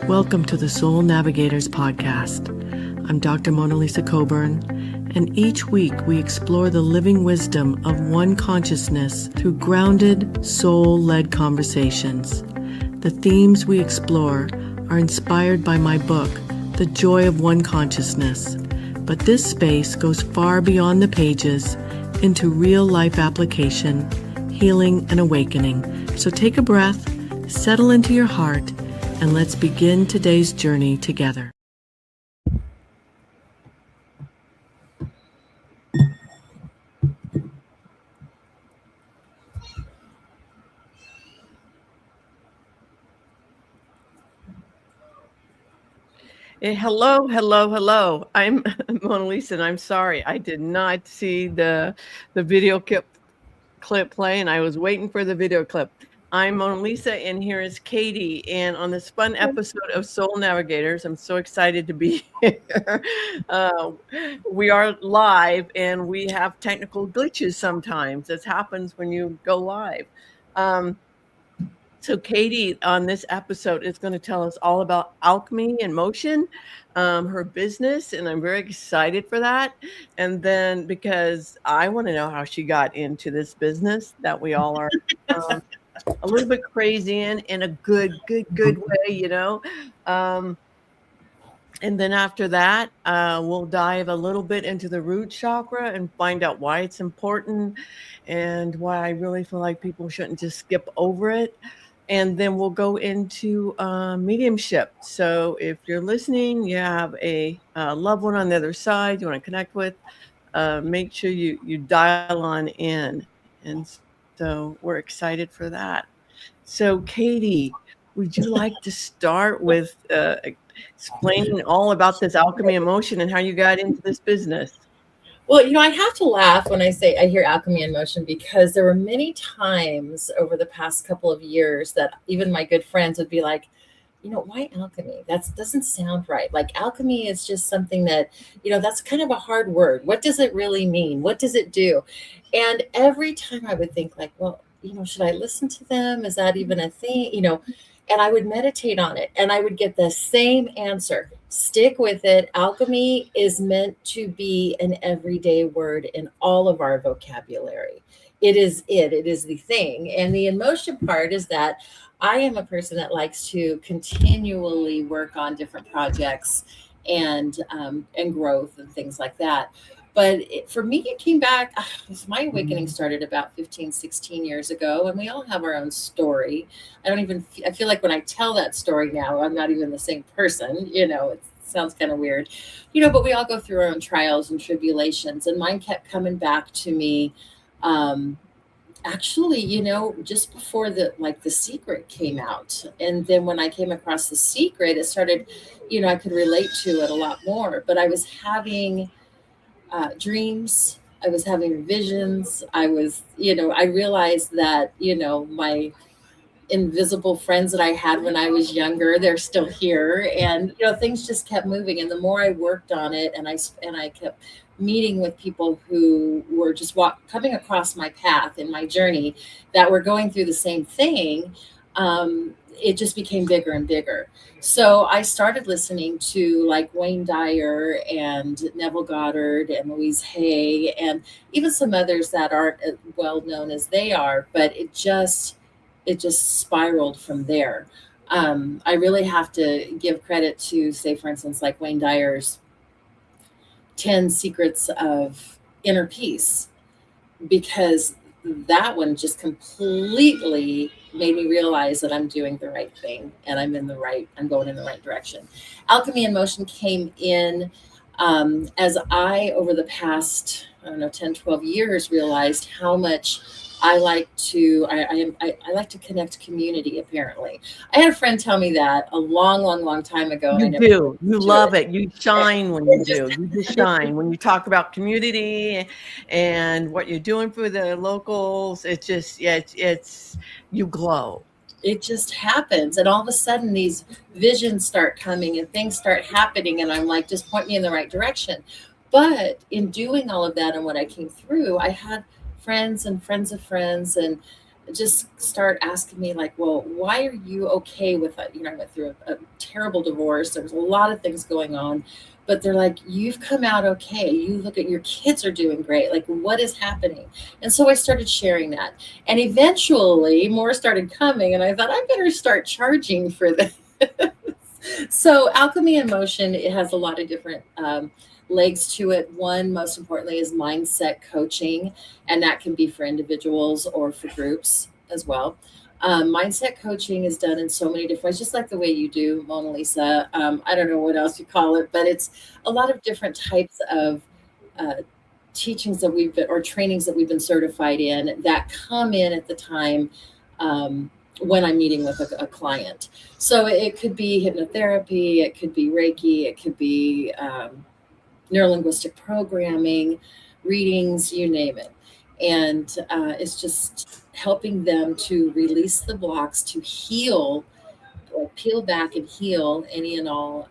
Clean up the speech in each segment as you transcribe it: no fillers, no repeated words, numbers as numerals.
Welcome to the Soul Navigators podcast. I'm Dr. MonaLisa Coburn, and each week we explore the living wisdom of one consciousness through grounded, soul-led conversations. The themes we explore are inspired by my book, The Joy of One Consciousness, but this space goes far beyond the pages into real-life application, healing, and awakening. So take a breath, settle into your heart, and let's begin today's journey together. Hello. I'm MonaLisa, and I'm sorry. I did not see the video clip play, and I was waiting for the video clip. I'm MonaLisa, and here is Kati. And on this fun episode of Soul Navigators, I'm so excited to be here. We are live, and we have technical glitches sometimes. This happens when you go live. So Kati on this episode is going to tell us all about alchemy in motion, her business, and I'm very excited for that. And then because I want to know how she got into this business that we all are a little bit crazy in a good way, you know. And then after that, we'll dive a little bit into the root chakra and find out why it's important and why I really feel like people shouldn't just skip over it. And then we'll go into mediumship. So if you're listening, you have a loved one on the other side you want to connect with, make sure you dial on in. And so we're excited for that. So Kati, would you like to start with explaining all about this alchemy in motion and how you got into this business? Well, you know, I have to laugh when I hear alchemy in motion, because there were many times over the past couple of years that even my good friends would be like, you know, why alchemy? That doesn't sound right. Like, alchemy is just something that, you know, that's kind of a hard word. What does it really mean? What does it do? And every time I would think like, well, you know, should I listen to them? Is that even a thing? You know, and I would meditate on it and I would get the same answer. Stick with it. Alchemy is meant to be an everyday word in all of our vocabulary. It is the thing. And the emotion part is that I am a person that likes to continually work on different projects and growth and things like that. But for me, it came back. My awakening started about 15, 16 years ago, and we all have our own story. I feel like when I tell that story now, I'm not even the same person. You know, it sounds kind of weird, you know, but we all go through our own trials and tribulations. And mine kept coming back to me. Actually, you know, just before The Secret came out. And then when I came across The Secret, it started, you know, I could relate to it a lot more. But I was having dreams. I was having visions. I realized that, you know, my invisible friends that I had when I was younger, they're still here. And, you know, things just kept moving. And the more I worked on it, and I kept meeting with people who were just coming across my path in my journey that were going through the same thing, it just became bigger and bigger. So I started listening to like Wayne Dyer and Neville Goddard and Louise Hay and even some others that aren't as well known as they are, but it just spiraled from there. I really have to give credit to, say, for instance, like Wayne Dyer's 10 Secrets of Inner Peace, because that one just completely made me realize that I'm doing the right thing and I'm going in the right direction. Alchemy in Motion came in as I, over the past, 10, 12 years, realized how much I like to connect community. Apparently, I had a friend tell me that a long time ago. You love it. You shine when you do. You just shine when you talk about community and what you're doing for the locals. It's just, it's you glow. It just happens, and all of a sudden these visions start coming and things start happening, and I'm like, just point me in the right direction. But in doing all of that and what I came through, I had friends and friends of friends and just start asking me like, well, why are you okay with that? I went through a terrible divorce. There was a lot of things going on, but they're like, you've come out okay. You look at your kids are doing great. Like, what is happening? And so I started sharing that. And eventually more started coming. And I thought, I better start charging for this. So Alchemy in Motion, it has a lot of different legs to it. One, most importantly, is mindset coaching, and that can be for individuals or for groups as well. Mindset coaching is done in so many different ways, just like the way you do, MonaLisa. I don't know what else you call it, but it's a lot of different types of uh, teachings that we've been, or trainings that we've been certified in, that come in at the time when I'm meeting with a client. So it could be hypnotherapy, it could be Reiki, it could be neurolinguistic programming, readings, you name it. And it's just helping them to release the blocks, to heal, or peel back and heal any and all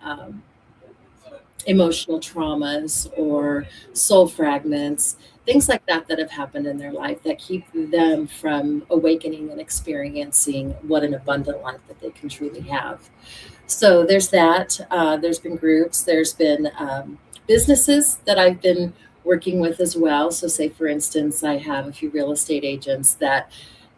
emotional traumas or soul fragments, things like that that have happened in their life that keep them from awakening and experiencing what an abundant life that they can truly have. So there's that. There's been groups, there's been businesses that I've been working with as well. So, say for instance, I have a few real estate agents that,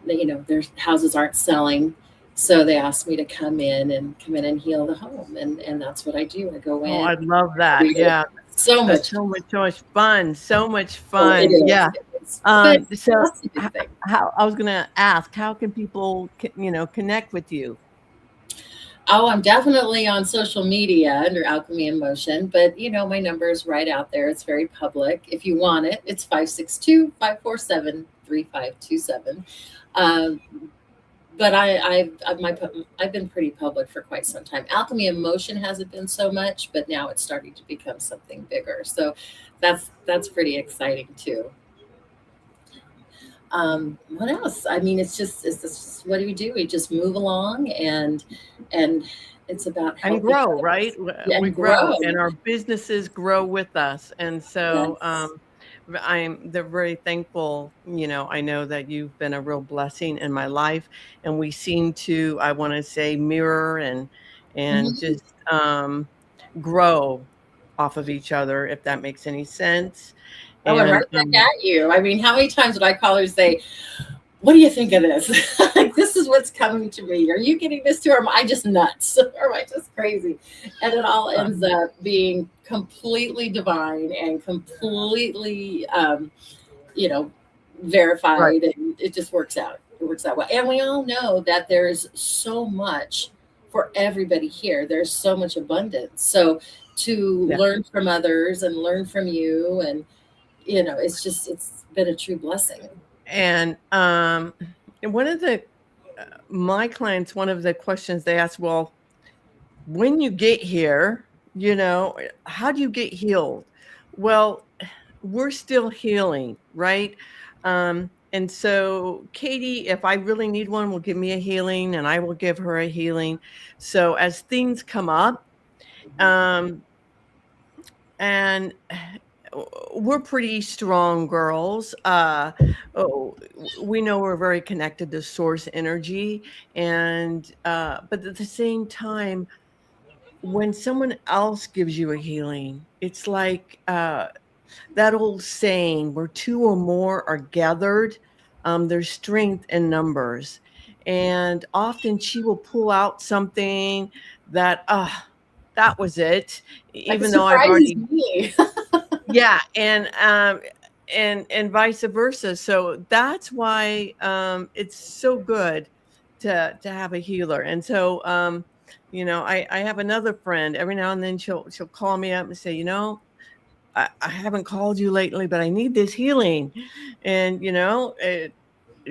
their houses aren't selling. So they asked me to come in and heal the home. And that's what I do. I go Oh, in, I love that. read it. Yeah. So That's much. so much fun. So much Oh, it fun. is. Yeah. It is. But So that's a good thing. how I was going to ask, how can people, connect with you? Oh, I'm definitely on social media under Alchemy in Motion, but my number is right out there. It's very public. If you want it, it's 562-547-3527. Um, but I've been pretty public for quite some time. Alchemy in Motion hasn't been so much, but now it's starting to become something bigger. So that's pretty exciting too. What else? I mean, it's just what do we do? We just move along, and it's about And helping grow, right? others. Yeah, We and grow. grow and our businesses grow with us. And so Yes. they're very thankful. I know that you've been a real blessing in my life, and we seem to, I want to say, mirror and Mhm. just grow off of each other, if that makes any sense. Oh, and And right back at you. I mean, how many times would I call her and say, "What do you think of this? Like, this is what's coming to me. Are you getting this too, or am I just nuts, or am I just crazy?" And it all ends up being completely divine and completely, you know, right. verified, and it just works out. It works out well. And we all know that there's so much for everybody here. There's so much abundance. So to Yeah. learn from others and learn from you, and it's been a true blessing. And one of the my clients, one of the questions they ask, well, when you get here, how do you get healed? Well, we're still healing, right? And so Katie, if I really need one, will give me a healing and I will give her a healing. So as things come up, um, and we're pretty strong girls. We know we're very connected to source energy, and but at the same time, when someone else gives you a healing, it's like that old saying, where two or more are gathered, there's strength in numbers. And often she will pull out something that, that was it, Like, it even though I've surprises already, me. yeah, and vice versa. So that's why it's so good to have a healer. And so I have another friend. Every now and then she'll call me up and say, I haven't called you lately, but I need this healing. And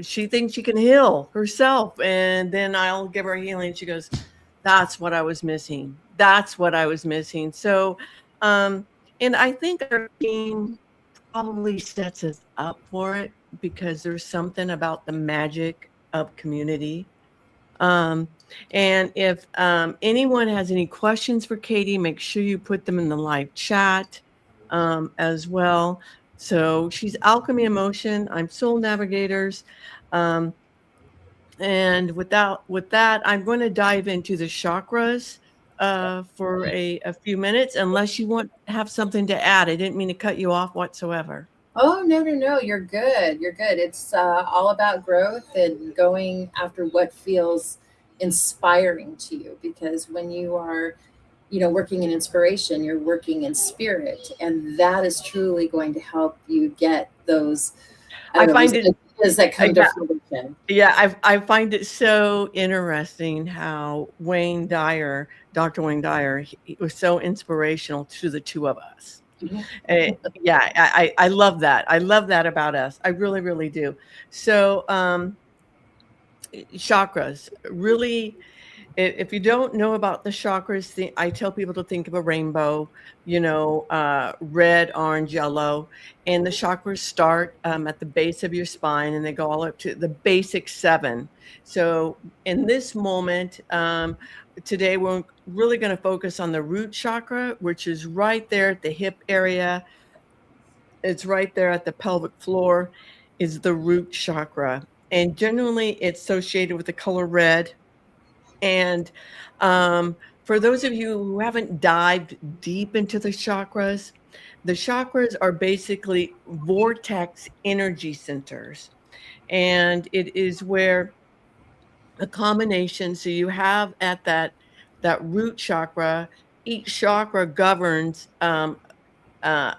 she thinks she can heal herself, and then I'll give her a healing. She goes, "That's what I was missing. That's what I was missing." So, um, and I think our team probably sets us up for it, because there's something about the magic of community. Um, and if anyone has any questions for Katie, make sure you put them in the live chat as well. So she's Alchemy Emotion. I'm Soul Navigators. Um, And with that, I'm going to dive into the chakras for a few minutes, unless you want to have something to add. I didn't mean to cut you off whatsoever. Oh, no, no, no. You're good. You're good. It's all about growth and going after what feels inspiring to you. Because when you are, working in inspiration, you're working in spirit. And that is truly going to help you get those, I I don't know, those find it, ideas that come to yeah, fruition. yeah, I find it so interesting how Dr. Wayne Dyer, he was so inspirational to the two of us. Mhm. Yeah, I love that. I love that about us. I really, really do. So, chakras really, if you don't know about the chakras, I tell people to think of a rainbow, red, orange, yellow, and the chakras start at the base of your spine, and they go all up to the basic seven. So in this moment, today we're really going to focus on the root chakra, which is right there at the hip area. It's right there at the pelvic floor, is the root chakra. And generally it's associated with the color red. And for those of you who haven't dived deep into the chakras are basically vortex energy centers. And it is where a combination, so you have at that root chakra, each chakra governs a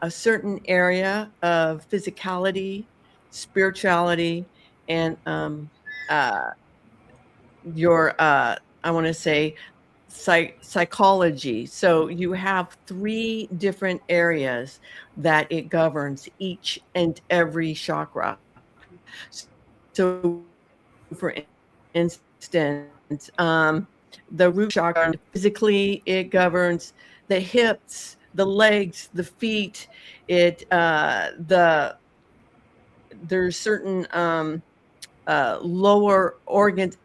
certain area of physicality, spirituality, and uh, your I want to say psychology. So you have three different areas that it governs, each and every chakra. So for instance, the root chakra, physically it governs the hips, the legs, the feet. It there's certain lower organs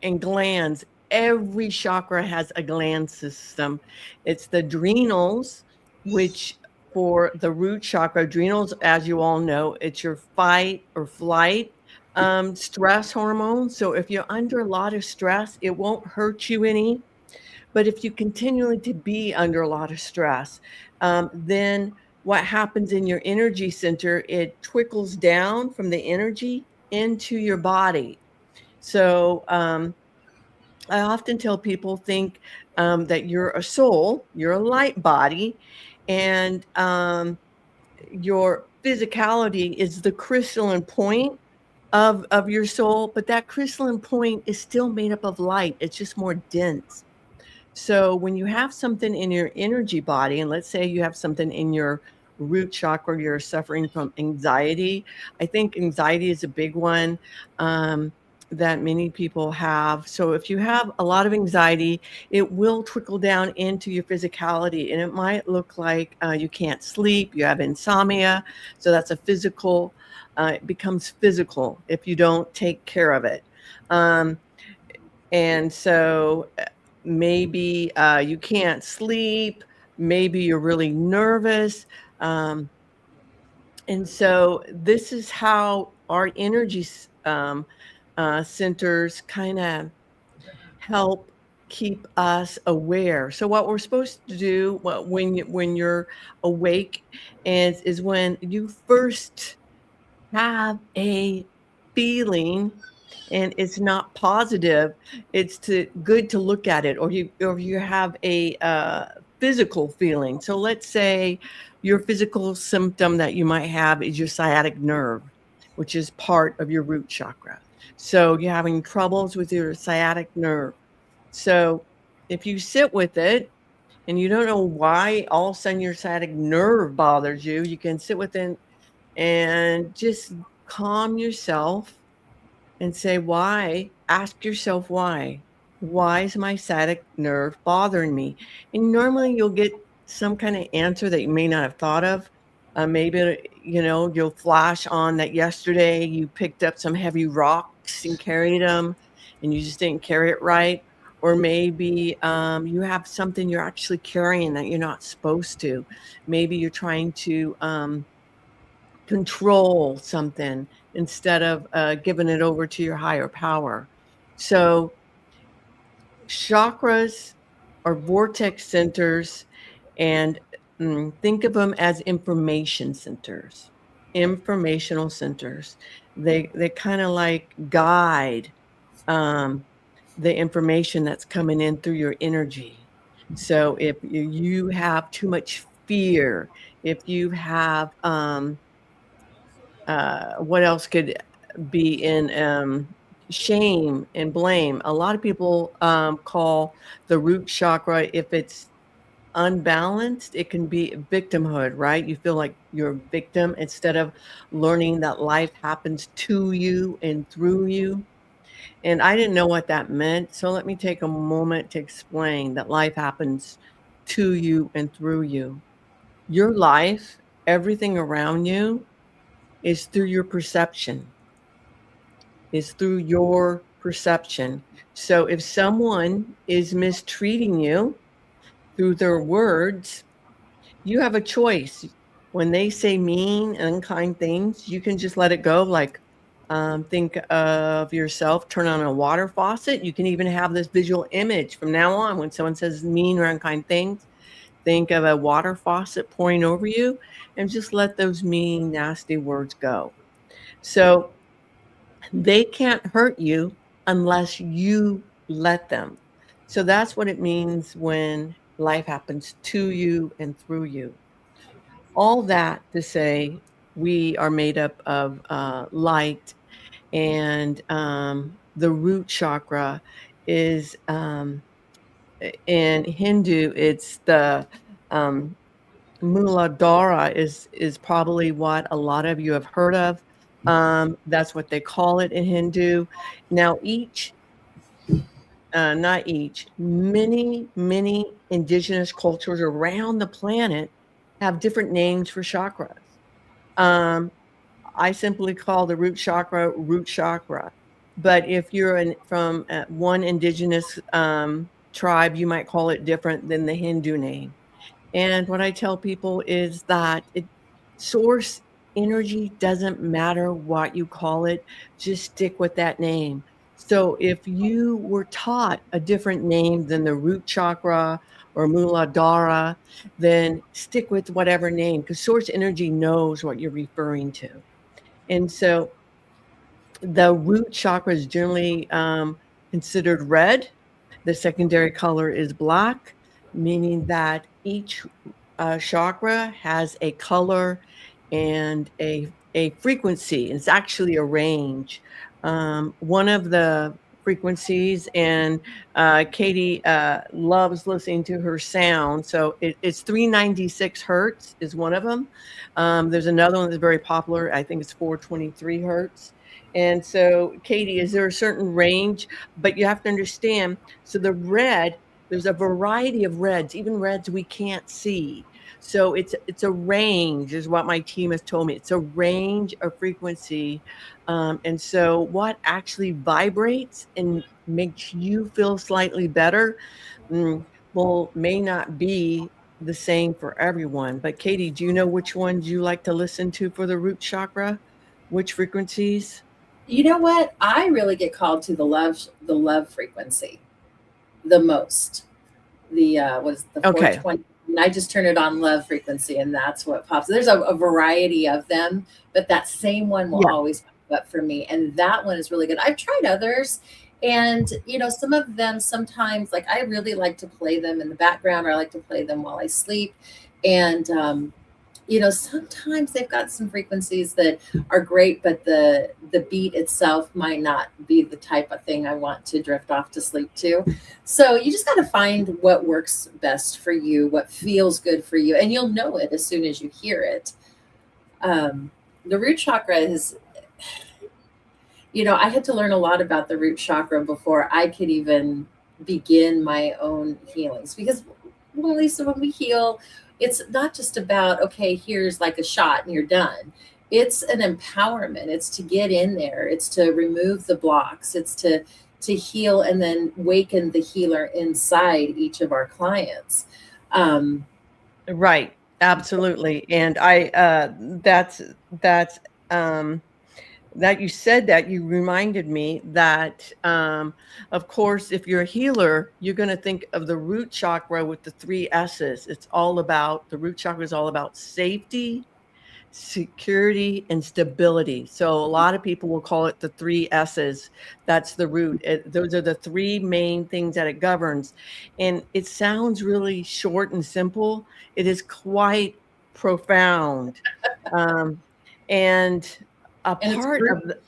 and glands. Every chakra has a gland system. It's the adrenals, which for the root chakra, adrenals, as you all know, it's your fight or flight stress hormone. So if you're under a lot of stress, it won't hurt you any. But if you continually to be under a lot of stress, then what happens in your energy center, it trickles down from the energy into your body. So I often tell people, think that you're a soul, you're a light body, and your physicality is the crystalline point of your soul, but that crystalline point is still made up of light. It's just more dense. So when you have something in your energy body, and let's say you have something in your root chakra, you're suffering from anxiety. I think anxiety is a big one that many people have. So if you have a lot of anxiety, it will trickle down into your physicality, and it might look like you can't sleep, you have insomnia. So that's a physical, it becomes physical if you don't take care of it. And so maybe you can't sleep, maybe you're really nervous. And so this is how our energy centers kind of help keep us aware. So what we're supposed to do when you're awake is when you first have a feeling and it's not positive, it's good to look at it, or you have a physical feeling. So let's say your physical symptom that you might have is your sciatic nerve, which is part of your root chakra. So you're having troubles with your sciatic nerve. So if you sit with it and you don't know why all of a sudden your sciatic nerve bothers you, you can sit with it and just calm yourself and say, why? Ask yourself why. Why is my sciatic nerve bothering me? And normally you'll get some kind of answer that you may not have thought of. Maybe, you'll flash on that yesterday you picked up some heavy rocks and carried them and you just didn't carry it right. Or maybe you have something you're actually carrying that you're not supposed to. Maybe you're trying to control something instead of giving it over to your higher power. So chakras are vortex centers, and think of them as information centers, informational centers. They kind of like guide um, the information that's coming in through your energy. So if you have too much fear, if you have what else could be in shame and blame. A lot of people call the root chakra, if it's unbalanced, it can be victimhood, right? You feel like you're a victim instead of learning that life happens to you and through you. And I didn't know what that meant. So let me take a moment to explain that life happens to you and through you. Your life, everything around you, is through your perception, is through your perception. So if someone is mistreating you through their words, you have a choice. When they say mean, unkind things, you can just let it go. Like, think of yourself, turn on a water faucet. You can even have this visual image from now on. When someone says mean or unkind things, think of a water faucet pouring over you and just let those mean, nasty words go. So they can't hurt you unless you let them. So that's what it means when life happens to you and through you. All that to say, we are made up of light, and the root chakra is in Hindu, it's the um, Mulādhāra is probably what a lot of you have heard of. That's what they call it in Hindu. Now, not each, many indigenous cultures around the planet have different names for chakras. Um, I simply call the root chakra. But if you're from one indigenous tribe, you might call it different than the Hindu name. And what I tell people is that source energy doesn't matter what you call it, just stick with that name. So if you were taught a different name than the root chakra or Mulādhāra, then stick with whatever name, because source energy knows what you're referring to. And so the root chakra is generally considered red. The secondary color is black, meaning that each chakra has a color and a frequency. It's actually a range. One of the frequencies, and Katie loves listening to her sound. So it's 396 hertz is one of them. There's another one that's very popular. I think it's 423 hertz. And so, Katie, is there a certain range? But you have to understand, so the red, there's a variety of reds, even reds we can't see. So it's a range, is what my team has told me. It's a range of frequency. And so what actually vibrates and makes you feel slightly better, well, may not be the same for everyone. But Katie, do you know which ones you like to listen to for the root chakra? Which frequencies? You know what? I really get called to the love frequency the most. The what is it, the Okay. 420? And I just turn it on love frequency, and that's what pops. There's a variety of them, but that same one will Yeah. always pop up for me, and that one is really good. I've tried others, and some of them sometimes, like I really like to play them in the background, or I like to play them while I sleep, and sometimes they've got some frequencies that are great, but the beat itself might not be the type of thing I want to drift off to sleep to. So you just got to find what works best for you, what feels good for you, and you'll know it as soon as you hear it. The root chakra is, I had to learn a lot about the root chakra before I could even begin my own healings, because, well, Lisa, when we heal, it's not just about, okay, here's like a shot and you're done. It's an empowerment. It's to get in there. It's to remove the blocks. It's to heal and then waken the healer inside each of our clients. Right. Absolutely. And that's that you said that, you reminded me that, of course, if you're a healer, you're going to think of the root chakra with the 3 S's. It's all about, the root chakra is all about safety, security, and stability. So a lot of people will call it the 3 S's. That's the root. Those are the 3 main things that it governs. And it sounds really short and simple. It is quite profound. Um, and a And it's part root. of the,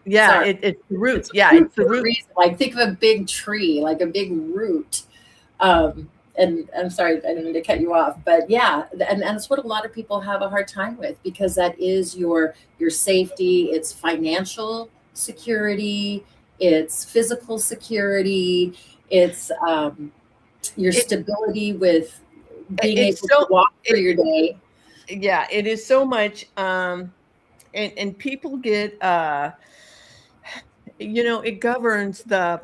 yeah, Sorry. it's the root. It's Yeah, root it's the for a root. reason. Like think of a big tree, like a big root. And I'm sorry, I didn't mean to cut you off, but yeah, and that's what a lot of people have a hard time with, because that is your safety, it's financial security, it's physical security, it's your It, stability with being it's able to so, walk through it, your day. yeah, it is so much. And people get, it governs the,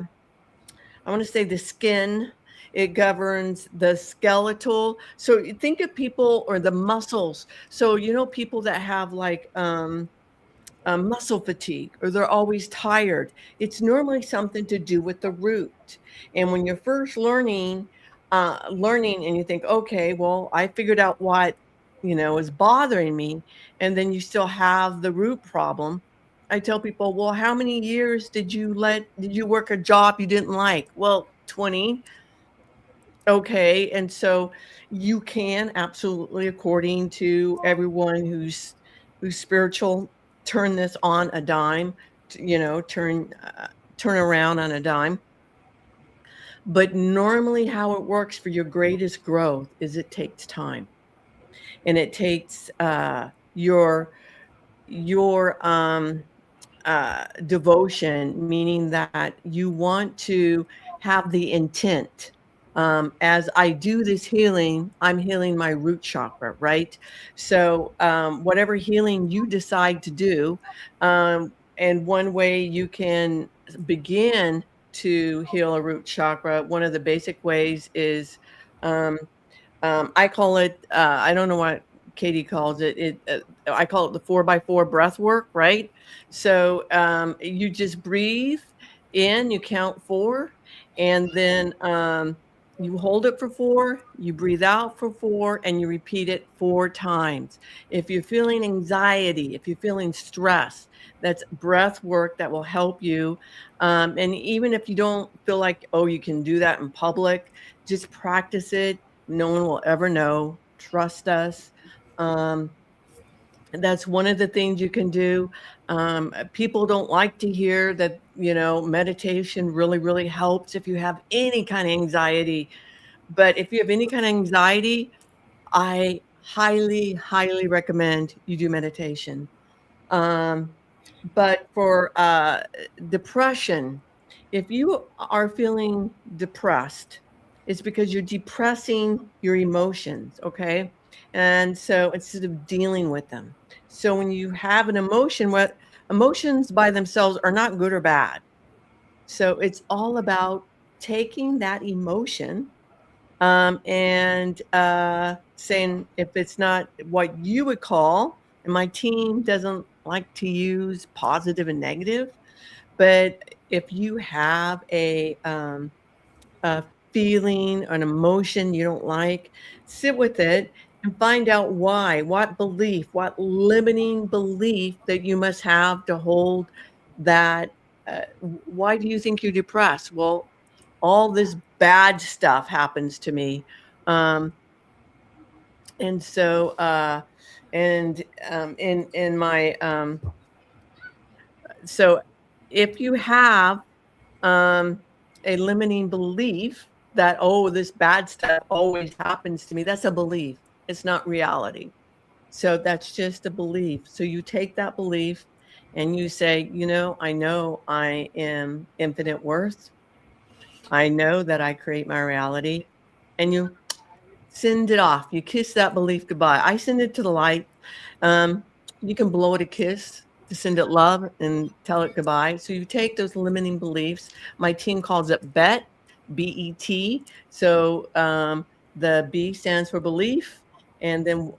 I want to say the skin, it governs the skeletal. So you think of people, or the muscles. So, people that have like, muscle fatigue, or they're always tired. It's normally something to do with the root. And when you're first learning and you think, okay, well, I figured out what, is bothering me. And then you still have the root problem. I tell people, well, how many years did you work a job you didn't like? Well, 20. Okay. And so you can absolutely, according to everyone who's spiritual, turn this on a dime, turn around on a dime. But normally how it works for your greatest growth is it takes time, and it takes your devotion, meaning that you want to have the intent. As I do this healing, I'm healing my root chakra, right? So, whatever healing you decide to do, and one way you can begin to heal a root chakra, one of the basic ways is, um, I call it, I don't know what Katie calls it. I call it the 4x4 breath work, right? So you just breathe in, you count 4, and then you hold it for 4, you breathe out for 4, and you repeat it 4 times. If you're feeling anxiety, if you're feeling stress, that's breath work that will help you. And even if you don't feel like, oh, you can do that in public, just practice it. No one will ever know. Trust us. Um, and that's one of the things you can do. People don't like to hear that, meditation really, really helps if you have any kind of anxiety. But if you have any kind of anxiety, I highly, highly recommend you do meditation. Um, but for depression, if you are feeling depressed, it's because you're depressing your emotions, okay? And so instead of dealing with them. So when you have an emotion, what emotions by themselves are not good or bad. So it's all about taking that emotion, and saying, if it's not what you would call, and my team doesn't like to use positive and negative, but if you have a feeling, an emotion you don't like, sit with it and find out why, what belief, what limiting belief that you must have to hold that. Why do you think you're depressed? Well, all this bad stuff happens to me. Um, and so, and in my, so if you have um, a limiting belief that, oh, this bad stuff always happens to me, that's a belief. It's not reality. So that's just a belief. So you take that belief and you say, I know I am infinite worth. I know that I create my reality. And you send it off. You kiss that belief goodbye. I send it to the light. Um, you can blow it a kiss to send it love and tell it goodbye. So you take those limiting beliefs. My team calls it BET, BET. So the B stands for belief, and then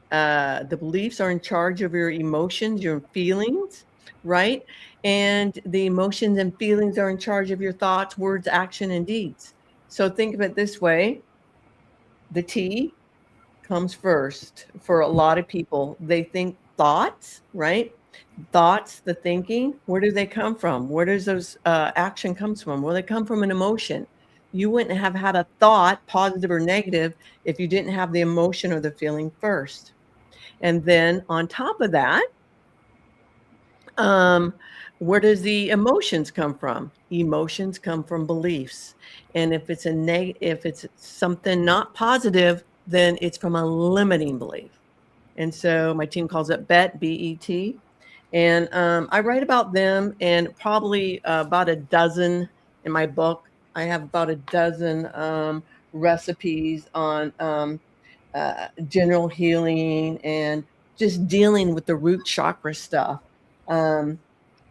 the beliefs are in charge of your emotions, your feelings, right? And the emotions and feelings are in charge of your thoughts, words, action, and deeds. So think of it this way: the T comes first for a lot of people. They think thoughts, right? Thoughts, the thinking, where do they come from? Where does those action comes from? Well, they come from an emotion. You wouldn't have had a thought, positive or negative, if you didn't have the emotion or the feeling first. And then on top of that, um, where does the emotions come from? Emotions come from beliefs. And if it's if it's something not positive, then it's from a limiting belief. And so my team calls it BET, BET. And I write about them, and probably about a dozen in my book. I have about a dozen recipes on general healing and just dealing with the root chakra stuff. Um,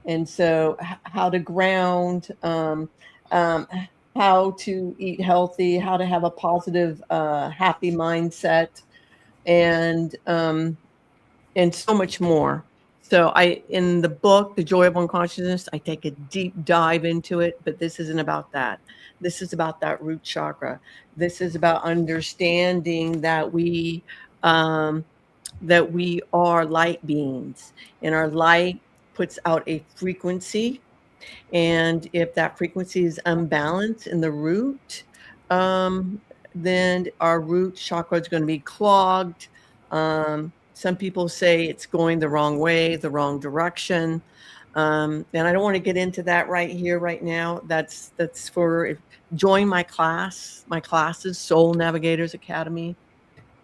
and so, how to ground, um, how to eat healthy, how to have a positive, happy mindset, and so much more. So in the book, The Joy of Unconsciousness, I take a deep dive into it, but this isn't about that. This is about that root chakra. This is about understanding um, that we are light beings, and our light puts out a frequency, and if that frequency is unbalanced in the root, then our root chakra is going to be clogged. Some people say it's going the wrong way, the wrong direction. And I don't want to get into that right here, right now. That's for join my class. My class is Soul Navigators Academy.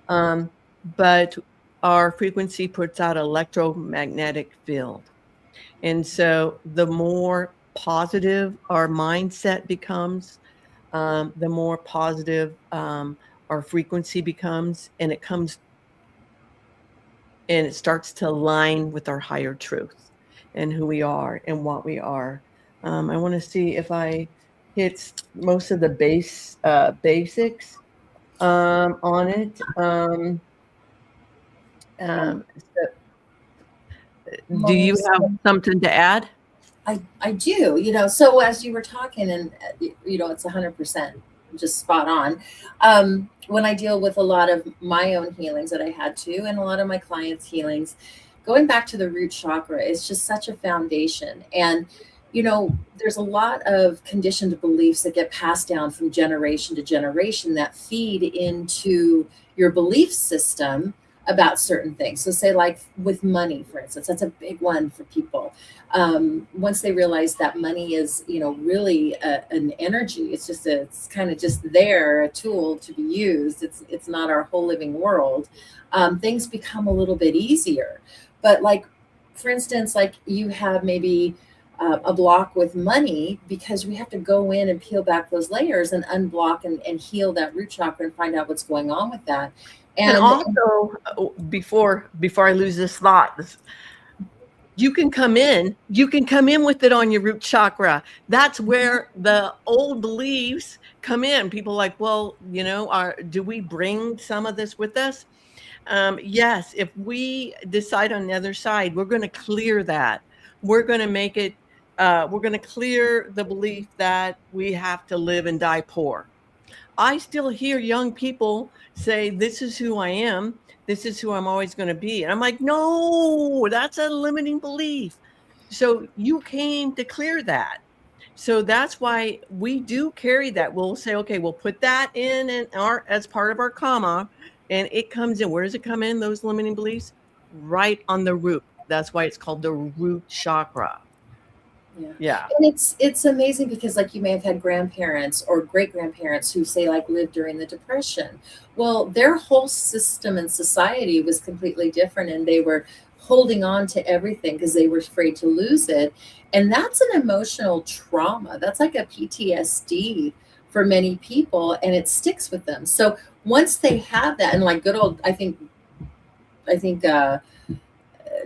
But our frequency puts out electromagnetic field. And so the more positive our mindset becomes, the more positive our frequency becomes, and it starts to align with our higher truth and who we are and what we are. I want to see if I hit most of the basics on it. So do you have something to add? I do, so as you were talking, and it's 100% just spot on. When I deal with a lot of my own healings that I had to, and a lot of my clients' healings, going back to the root chakra is just such a foundation. And, there's a lot of conditioned beliefs that get passed down from generation to generation that feed into your belief system about certain things. So say like with money, for instance, that's a big one for people. Once they realize that money is, really an energy, it's kind of just there, a tool to be used. It's not our whole living world. Things become a little bit easier. But like, for instance, like you have maybe a block with money, because we have to go in and peel back those layers and unblock and heal that root chakra and find out what's going on with that. And also, before I lose this thought, you can come in with it on your root chakra. That's where the old beliefs come in. People are like, well, do we bring some of this with us? Yes, if we decide on the other side, we're going to clear that. We're going to make it, we're going to clear the belief that we have to live and die poor. I still hear young people say, this is who I am. This is who I'm always going to be. And I'm like, no, that's a limiting belief. So you came to clear that. So that's why we do carry that. We'll say, okay, we'll put that in as part of our karma, and it comes in. Where does it come in? Those limiting beliefs? Right on the root. That's why it's called the root chakra. Yeah. And it's amazing because like you may have had grandparents or great grandparents who say like lived during the Depression. Well, their whole system and society was completely different, and they were holding on to everything because they were afraid to lose it. And that's an emotional trauma. That's like a PTSD for many people, and it sticks with them. So once they have that, and like good old, I think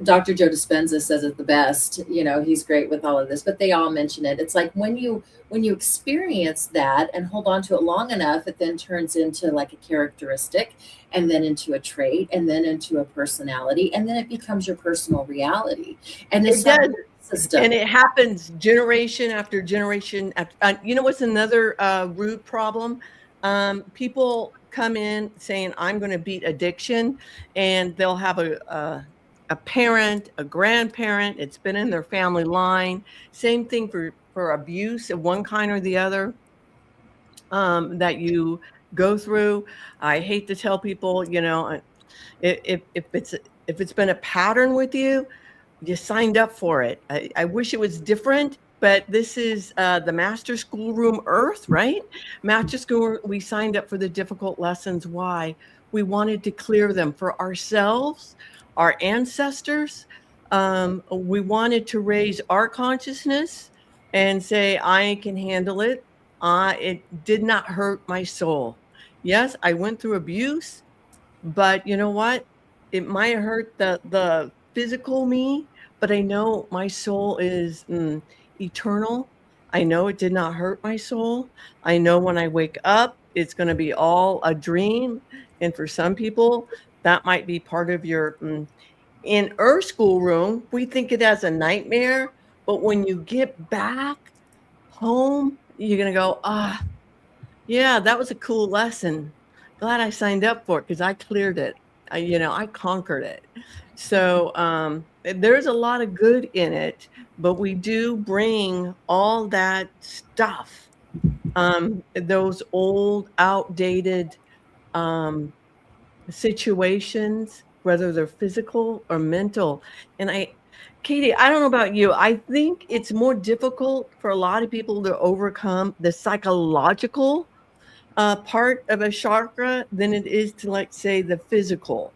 Dr. Joe Dispenza says it the best. He's great with all of this, but they all mention it. It's like when you experience that and hold on to it long enough, it then turns into like a characteristic, and then into a trait, and then into a personality, and then it becomes your personal reality. And it's not a system. And it happens generation after generation. You know what's another root problem? People come in saying, I'm going to beat addiction, and they'll have a parent, a grandparent. It's been in their family line. Same thing for abuse of one kind or the other that you go through. I hate to tell people, if it's been a pattern with you, you signed up for it. I wish it was different, but this is the master schoolroom earth, right? Master school, we signed up for the difficult lessons. Why? We wanted to clear them for ourselves, our ancestors. We wanted to raise our consciousness and say, I can handle it. It did not hurt my soul. Yes, I went through abuse, but you know what? It might hurt the physical me, but I know my soul is eternal. I know it did not hurt my soul. I know when I wake up, it's going to be all a dream. And for some people, that might be part of your in our schoolroom. We think it as a nightmare, but when you get back home, you're going to go, yeah, that was a cool lesson. Glad I signed up for it because I cleared it. I conquered it. So there's a lot of good in it, but we do bring all that stuff, those old, outdated situations, whether they're physical or mental. And Katie, I don't know about you. I think it's more difficult for a lot of people to overcome the psychological part of a chakra than it is to, like, say, the physical,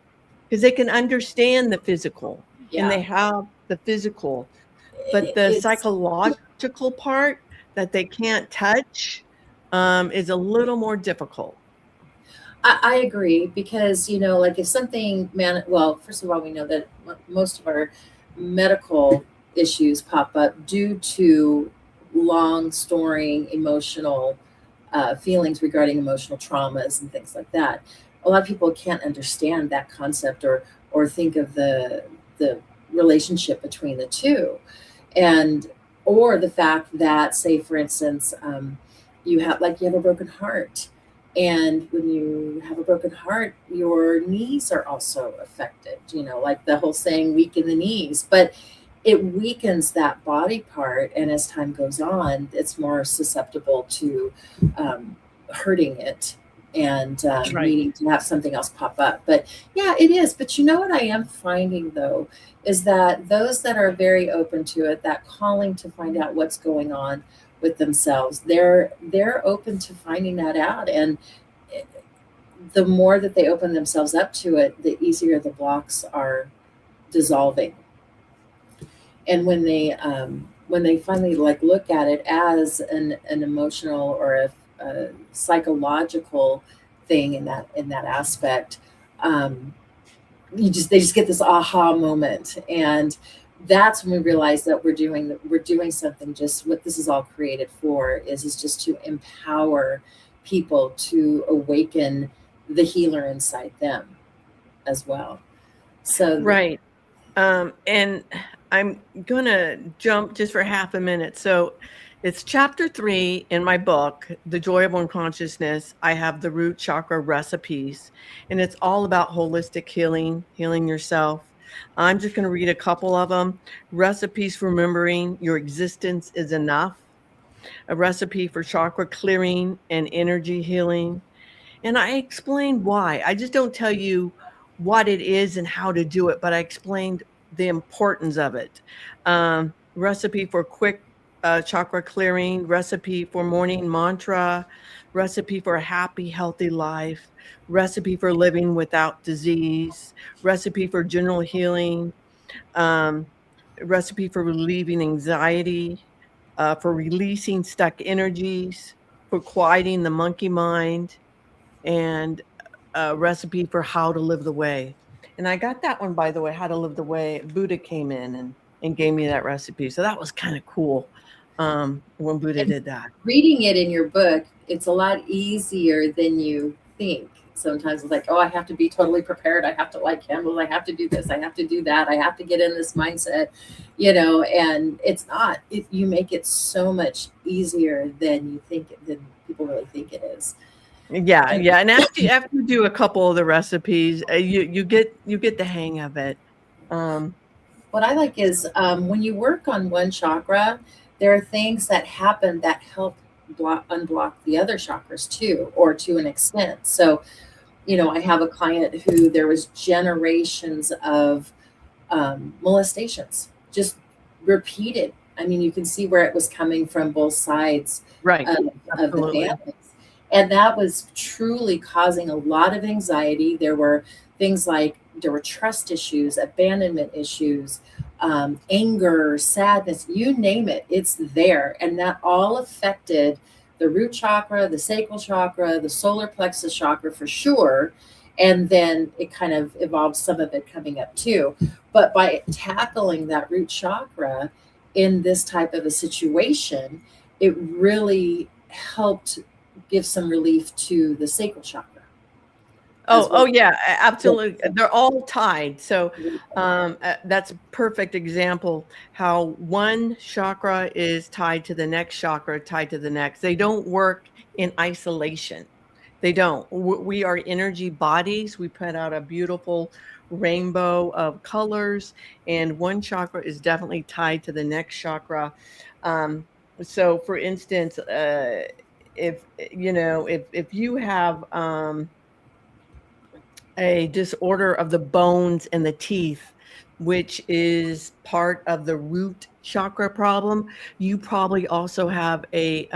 because they can understand the physical and they have the physical, but the psychological part that they can't touch is a little more difficult. I agree, because like if something, well, first of all, we know that most of our medical issues pop up due to long storing emotional feelings regarding emotional traumas and things like that. A lot of people can't understand that concept, or think of the relationship between the two, and or the fact that, say, for instance, you have a broken heart. And when you have a broken heart, your knees are also affected, like the whole saying, weaken the knees. But it weakens that body part. And as time goes on, it's more susceptible to hurting it, and needing to have something else pop up. But yeah, it is. But you know what I am finding, though, is that those that are very open to it, that calling to find out what's going on with themselves, they're open to finding that out. And the more that they open themselves up to it, the easier the blocks are dissolving. And when they finally look at it as an emotional or a psychological thing in that aspect, they just get this aha moment. And that's when we realize that we're doing something. Just what this is all created for is just to empower people to awaken the healer inside them as well. So right. And I'm gonna jump just for half a minute. So it's chapter 3 in my book, The Joy of Unconsciousness. I have the root chakra recipes, and it's all about holistic healing yourself. I'm just going to read a couple of them. Recipes for remembering your existence is enough. A recipe for chakra clearing and energy healing. And I explained why. I just don't tell you what it is and how to do it, but I explained the importance of it. Recipe for quick chakra clearing, recipe for morning mantra, recipe for a happy, healthy life, recipe for living without disease, recipe for general healing, recipe for relieving anxiety, for releasing stuck energies, for quieting the monkey mind, and a recipe for how to live the way. And I got that one, by the way, How to Live the Way. Buddha came in and gave me that recipe. So that was kind of cool when Buddha And did that. reading it in your book, it's a lot easier than you think. Sometimes it's like, oh, I have to be totally prepared. I have to light candles. I have to do this. I have to do that. I have to get in this mindset, and it's not. You make it so much easier than you think, than people really think it is. Yeah, And yeah. And after you do a couple of the recipes, you get the hang of it. what I like is when you work on one chakra, there are things that happen that help unblock the other chakras too, or to an extent. So, I have a client who there was generations of molestations, just repeated. I mean, you can see where it was coming from both sides Right. of the Absolutely. families. And that was truly causing a lot of anxiety. There were things like there were trust issues, abandonment issues, anger, sadness, you name it, it's there. And that all affected the root chakra, the sacral chakra, the solar plexus chakra for sure. And then it kind of evolved some of it coming up too. But by tackling that root chakra in this type of a situation, it really helped give some relief to the sacral chakra. Oh, yeah, absolutely. They're all tied. So that's a perfect example how one chakra is tied to the next chakra, tied to the next. They don't work in isolation. They don't. We are energy bodies. We put out a beautiful rainbow of colors, and one chakra is definitely tied to the next chakra. So, for instance, if if you have a disorder of the bones and the teeth, which is part of the root chakra problem, you probably also have a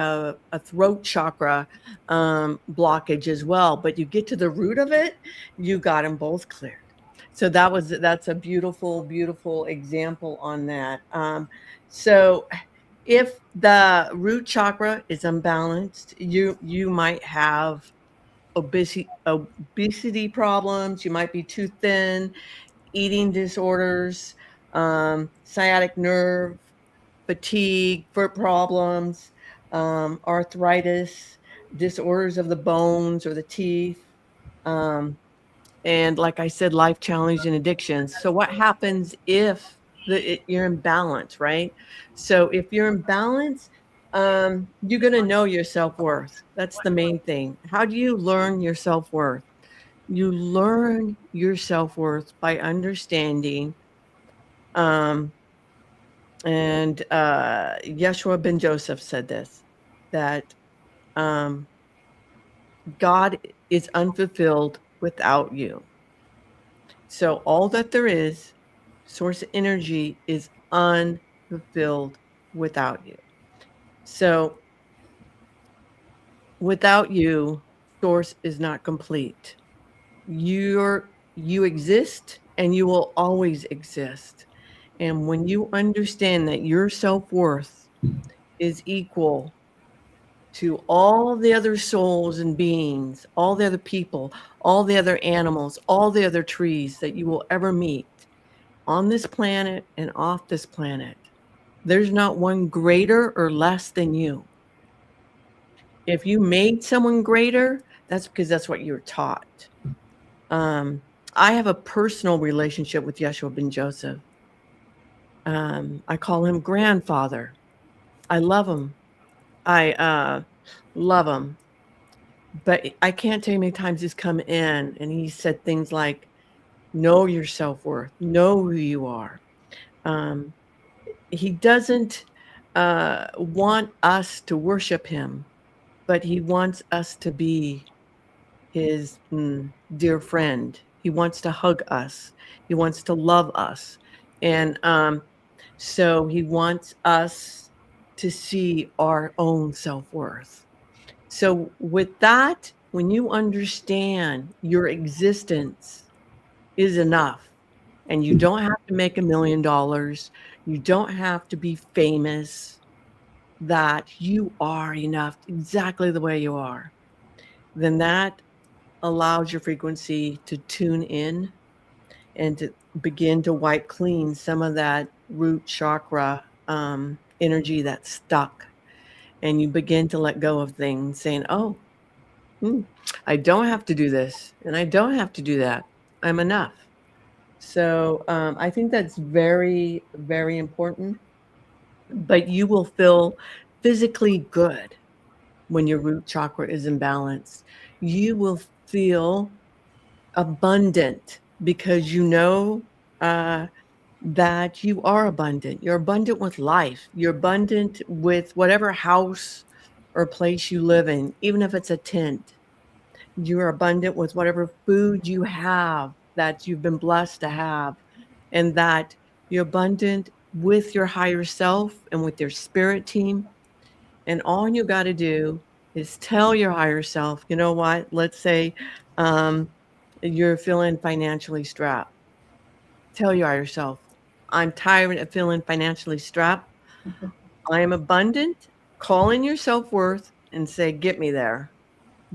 throat chakra blockage as well. But you get to the root of it, you got them both cleared. So that's a beautiful, beautiful example on that. So if the root chakra is unbalanced, you might have obesity problems, you might be too thin, eating disorders, sciatic nerve, fatigue, foot problems, arthritis, disorders of the bones or the teeth, and like I said, life challenge and addictions. So what happens if you're in balance, right? So if you're in balance, you're going to know your self-worth. That's the main thing. How do you learn your self-worth? You learn your self-worth by understanding, and Yeshua ben Joseph said this, that God is unfulfilled without you. So all that there is, source energy, is unfulfilled without you. So without you, source is not complete. You exist and you will always exist. And when you understand that your self-worth is equal to all the other souls and beings, all the other people, all the other animals, all the other trees that you will ever meet on this planet and off this planet, there's not one greater or less than you. If you made someone greater, that's because that's what you're taught. I have a personal relationship with Yeshua ben Joseph. I call him grandfather. I love him. I love him. But I can't tell you how many times he's come in and he said things like, know your self-worth, know who you are. He doesn't want us to worship him, but he wants us to be his dear friend. He wants to hug us. He wants to love us. And so he wants us to see our own self-worth. So with that, when you understand your existence is enough, and you don't have to make $1 million, you don't have to be famous, that you are enough exactly the way you are, then that allows your frequency to tune in and to begin to wipe clean some of that root chakra energy that's stuck. And you begin to let go of things, saying, oh, I don't have to do this, and I don't have to do that. I'm enough. So I think that's very, very important. But you will feel physically good when your root chakra is imbalanced. You will feel abundant because you know that you are abundant. You're abundant with life. You're abundant with whatever house or place you live in, even if it's a tent. You're abundant with whatever food you have that you've been blessed to have, and that you're abundant with your higher self and with your spirit team. And all you got to do is tell your higher self, you know what? Let's say um, you're feeling financially strapped. Tell your higher self, I'm tired of feeling financially strapped. I am abundant. Call in your self worth and say, get me there.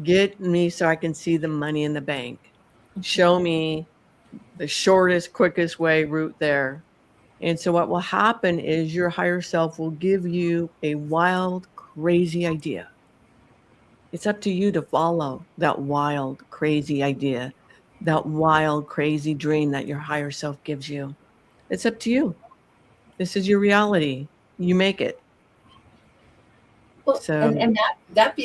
Get me so I can see the money in the bank. Show me the shortest, quickest way route there. And so what will happen is your higher self will give you a wild, crazy idea. It's up to you to follow that wild, crazy idea, that wild, crazy dream that your higher self gives you. It's up to you. This is your reality. You make it. Well, So and that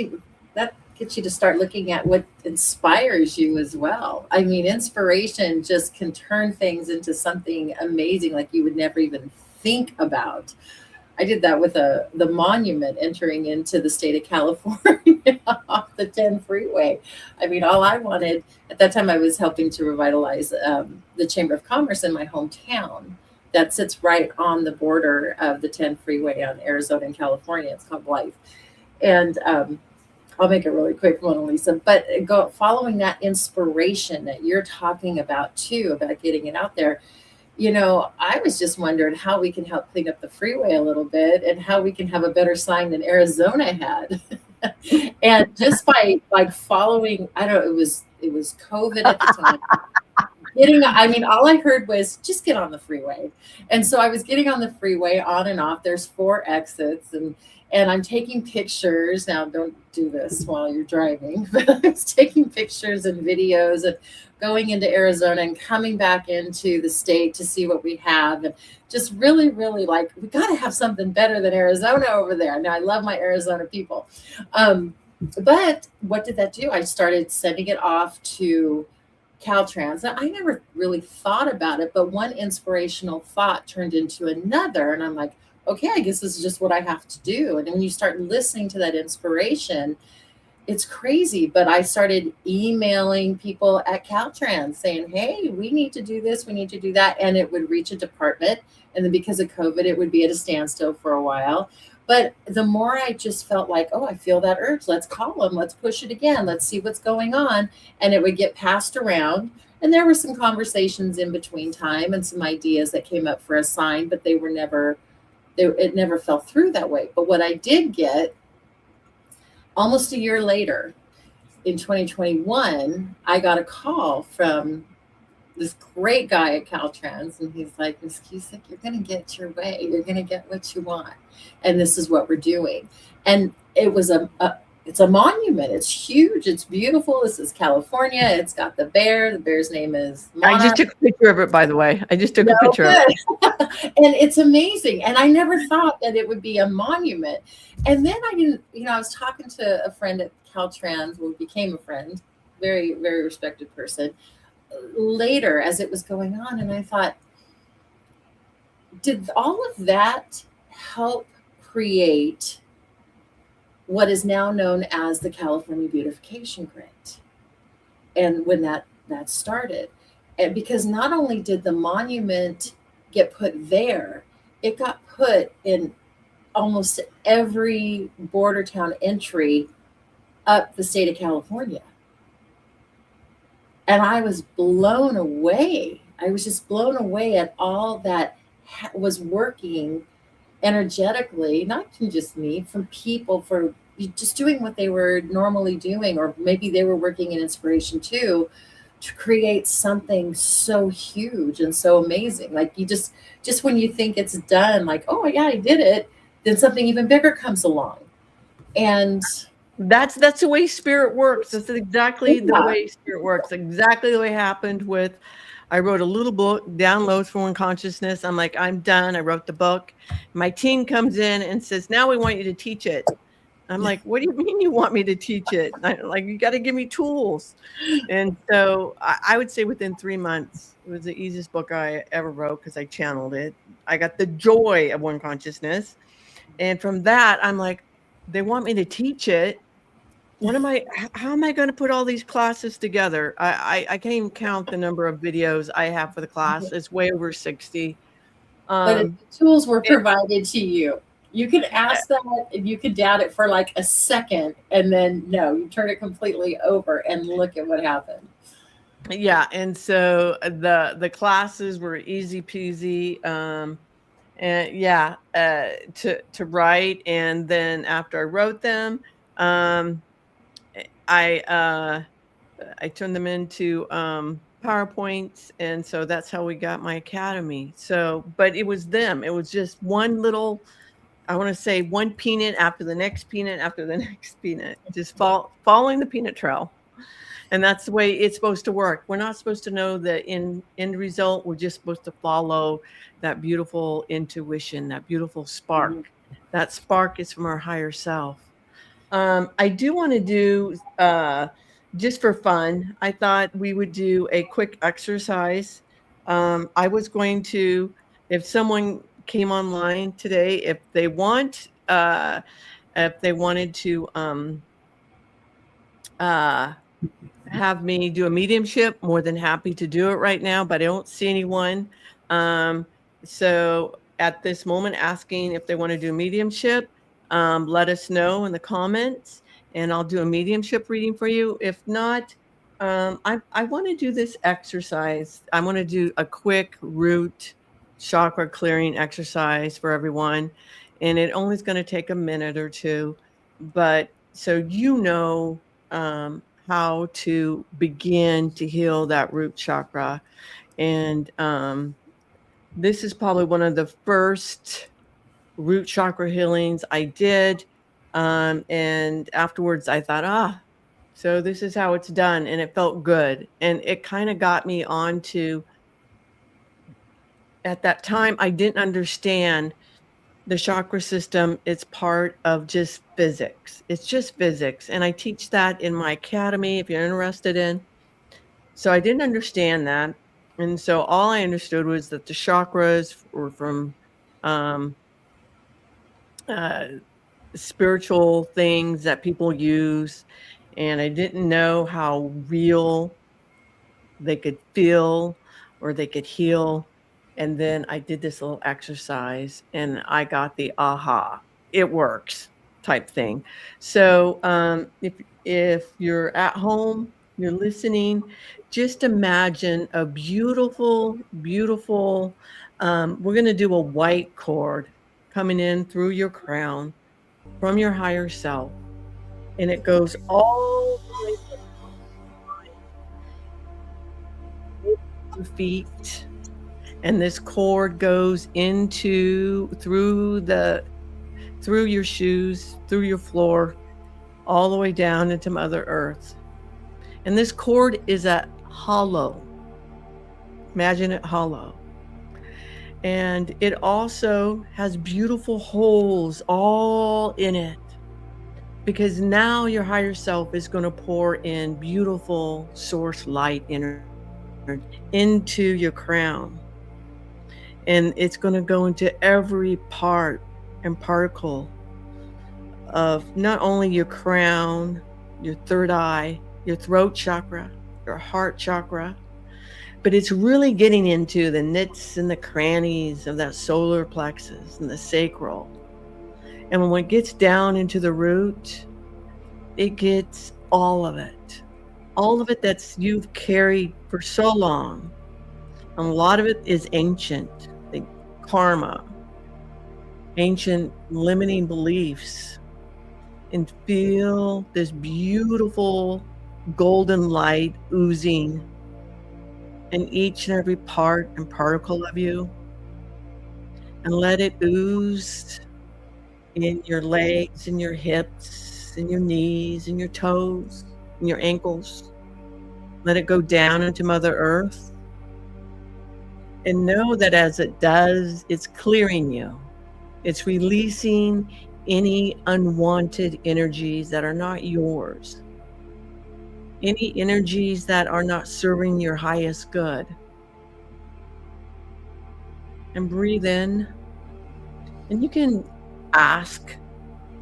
gets you to start looking at what inspires you as well. I mean, inspiration just can turn things into something amazing, like you would never even think about. I did that with the monument entering into the state of California off the 10 freeway. I mean, all I wanted at that time, I was helping to revitalize the Chamber of Commerce in my hometown that sits right on the border of the 10 freeway on Arizona and California. It's called Blythe. And I'll make it really quick, MonaLisa. But following that inspiration that you're talking about too, about getting it out there, I was just wondering how we can help clean up the freeway a little bit and how we can have a better sign than Arizona had. And just by like following, I don't know, it was COVID at the time. All I heard was just get on the freeway. And so I was getting on the freeway on and off. There's 4 exits and I'm taking pictures. Now don't do this while you're driving, but I was taking pictures and videos of going into Arizona and coming back into the state to see what we have. And just really, really like, we got to have something better than Arizona over there. Now I love my Arizona people. But what did that do? I started sending it off to Caltrans. I never really thought about it, but one inspirational thought turned into another. And I'm like, okay, I guess this is just what I have to do. And when you start listening to that inspiration, it's crazy. But I started emailing people at Caltrans saying, hey, we need to do this, we need to do that. And it would reach a department. And then because of COVID, it would be at a standstill for a while. But the more I just felt like, oh, I feel that urge. Let's call them. Let's push it again. Let's see what's going on. And it would get passed around. And there were some conversations in between time and some ideas that came up for a sign, but they were never, it never fell through that way. But what I did get almost a year later, in 2021, I got a call from this great guy at Caltrans, and he's like, Miss Cusick, you're going to get your way. You're going to get what you want. And this is what we're doing. And it was it's a monument. It's huge. It's beautiful. This is California. It's got the bear. The bear's name is I just took a picture of it, by the way. I just took a picture of it. And it's amazing. And I never thought that it would be a monument. And then I didn't, I was talking to a friend at Caltrans, who became a friend, very, very respected person, later as it was going on. And I thought, did all of that help create what is now known as the California Beautification Grant? And when that started, and because not only did the monument get put there, it got put in almost every border town entry up the state of California. And I was blown away. I was just blown away at all that was working energetically, not from just me, from people, for just doing what they were normally doing, or maybe they were working in inspiration too, to create something so huge and so amazing. Like you just when you think it's done, like, oh yeah, I did it, then something even bigger comes along. And That's the way spirit works. That's exactly the yeah, way spirit works. Exactly the way it happened with, I wrote a little book, Downloads for Unconsciousness. I'm like, I'm done. I wrote the book. My team comes in and says, now we want you to teach it. I'm like, what do you mean you want me to teach it? Like, you got to give me tools. And so I would say within 3 months, it was the easiest book I ever wrote because I channeled it. I got the joy of one consciousness. And from that, I'm like, they want me to teach it. What am I, how am I going to put all these classes together? I can't even count the number of videos I have for the class. It's way over 60. but if Um, the tools were it, provided to you, you could ask that and you could doubt it for like a second, and then no, you turn it completely over and look at what happened. yeah. And so the classes were easy peasy. And yeah, to write. And then after I wrote them, um, I turned them into PowerPoints, and so that's how we got my academy. So, but it was them. It was just one little, I want to say, one peanut after the next peanut after the next peanut, just following the peanut trail. And that's the way it's supposed to work. We're not supposed to know the end result. We're just supposed to follow that beautiful intuition, that beautiful spark. Mhm. That spark is from our higher self. I do want to do, just for fun, I thought we would do a quick exercise. I was going to, if someone came online today, if they wanted to uh, have me do a mediumship, more than happy to do it right now, but I don't see anyone. Um, so at this moment, asking if they want to do mediumship, let us know in the comments, and I'll do a mediumship reading for you. If not, I want to do this exercise. I want to do a quick root chakra clearing exercise for everyone, and it only is going to take a minute or two, but so how to begin to heal that root chakra. And this is probably one of the first root chakra healings I did. And afterwards, I thought, so this is how it's done. And it felt good. And it kind of got me onto, at that time, I didn't understand the chakra system. It's part of just physics. It's just physics. And I teach that in my academy if you're interested in. So I didn't understand that. And so all I understood was that the chakras were from um, uh, spiritual things that people use. And I didn't know how real they could feel or they could heal. And then I did this little exercise and I got the aha, it works type thing. So if you're at home, you're listening, just imagine a beautiful, beautiful, we're going to do a white cord coming in through your crown from your higher self. And it goes all the way to your feet. And this cord goes through your shoes, through your floor, all the way down into Mother Earth. And this cord is hollow. Imagine it hollow. And it also has beautiful holes all in it, because now your higher self is going to pour in beautiful source light energy into your crown. And it's going to go into every part and particle of not only your crown, your third eye, your throat chakra, your heart chakra, but it's really getting into the nits and the crannies of that solar plexus and the sacral. And when it gets down into the root, it gets all of it that's you've carried for so long. And a lot of it is ancient, the karma, ancient limiting beliefs, and feel this beautiful golden light oozing in each and every part and particle of you, and let it ooze in your legs, in your hips, in your knees, in your toes, in your ankles. Let it go down into Mother Earth. And know that as it does, it's clearing you. It's releasing any unwanted energies that are not yours. Any energies that are not serving your highest good. And breathe in. And you can ask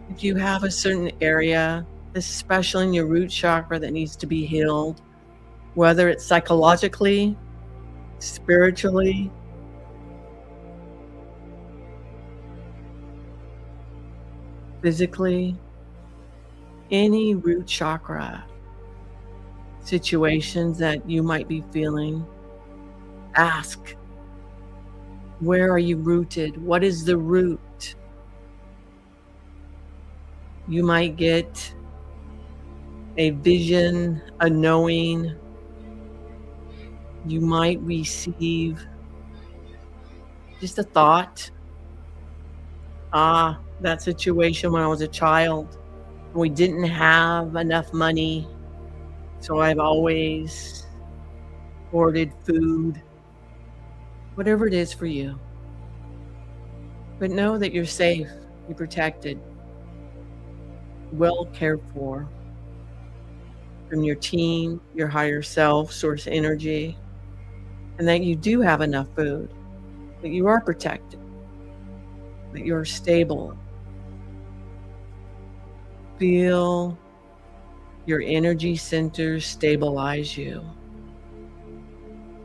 if you have a certain area, especially in your root chakra, that needs to be healed, whether it's psychologically, spiritually, physically, any root chakra situations that you might be feeling. Ask, where are you rooted? What is the root? You might get a vision, a knowing. You might receive just a thought. That situation when I was a child, we didn't have enough money, so I've always hoarded food. Whatever it is for you. But know that you're safe, you're protected, well cared for from your team, your higher self, source energy, and that you do have enough food, that you are protected, that you're stable. Feel your energy centers stabilize you.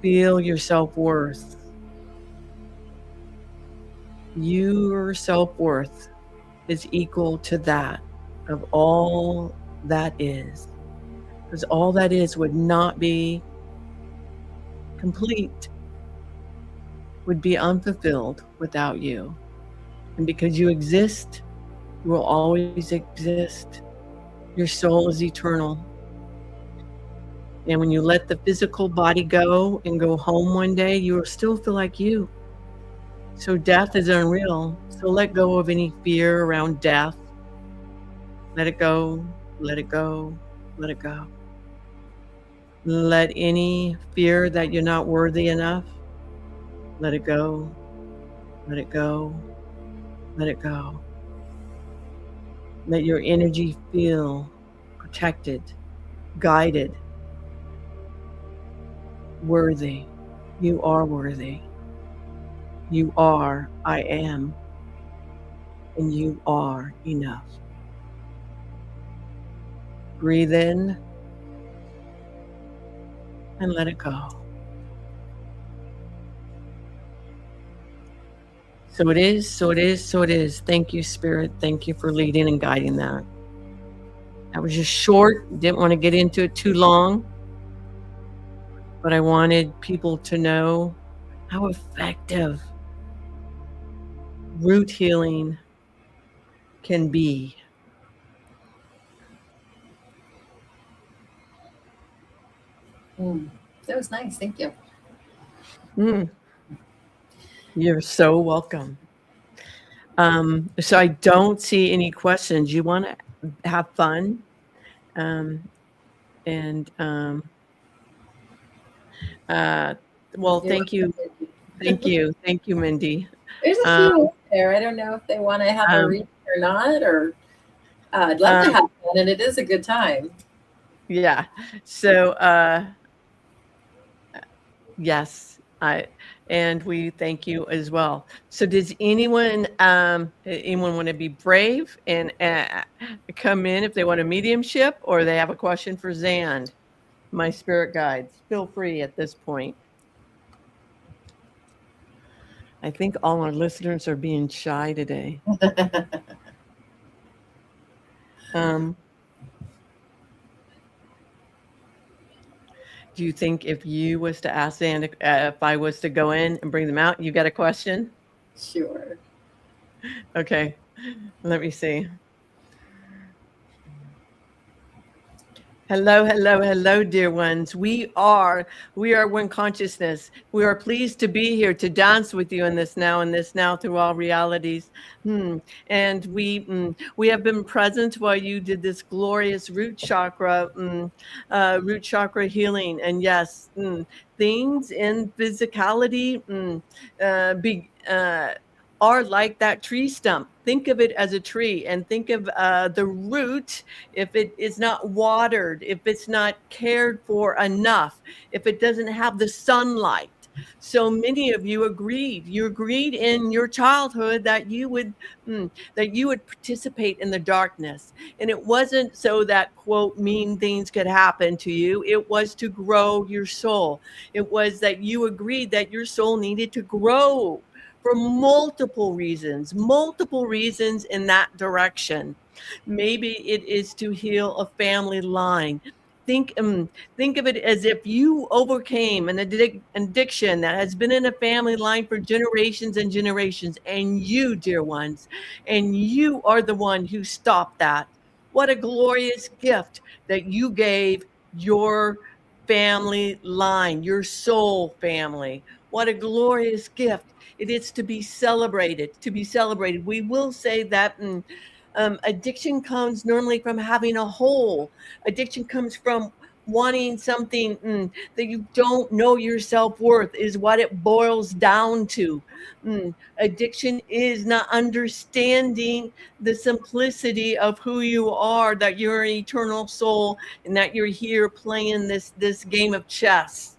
Feel your self-worth. Your self-worth is equal to that of all that is. Because all that is would not be complete, would be unfulfilled without you. And because you exist, you will always exist. Your soul is eternal. And when you let the physical body go and go home one day, you will still feel like you. So death is unreal. So let go of any fear around death. Let it go, let it go, let it go. Let any fear that you're not worthy enough, let it go, let it go, let it go. Let your energy feel protected, guided, worthy. You are worthy. You are, I am, and you are enough. Breathe in and let it go. So it is, so it is, so it is. Thank you, Spirit. Thank you for leading and guiding that. That was just short. Didn't want to get into it too long, but I wanted people to know how effective root healing can be. That was nice. Thank you. You're so welcome. So I don't see any questions. You want to have fun, well, thank you, thank you, Mindy. There's a few there. I don't know if they want to have a reading or not, or I'd love to have fun, and it is a good time. Yeah. So yes, and we thank you as well. So does anyone want to be brave and come in if they want a mediumship, or they have a question for Zand, my spirit guides? Feel free at this point. I think all our listeners are being shy today. Do you think if you was to ask Zand, if I was to go in and bring them out, you got a question? Sure. Okay, let me see. Hello, hello, hello, dear ones. We are one consciousness. We are pleased to be here to dance with you in this now through all realities. And we have been present while you did this glorious root chakra healing. And yes, things in physicality are like that tree stump. Think of it as a tree, and think of the root. If it is not watered, if it's not cared for enough, if it doesn't have the sunlight. So many of you agreed. You agreed in your childhood that you would participate in the darkness, and it wasn't so that quote mean things could happen to you. It was to grow your soul. It was that you agreed that your soul needed to grow for multiple reasons in that direction. Maybe it is to heal a family line. Think, think of it as if you overcame an addiction that has been in a family line for generations and generations, and you, dear ones, and you are the one who stopped that. What a glorious gift that you gave your family line, your soul family. What a glorious gift. It is to be celebrated, to be celebrated. We will say that addiction comes normally from having a hole. Addiction comes from wanting something that you don't know your self-worth is what it boils down to. Addiction is not understanding the simplicity of who you are, that you're an eternal soul and that you're here playing this game of chess,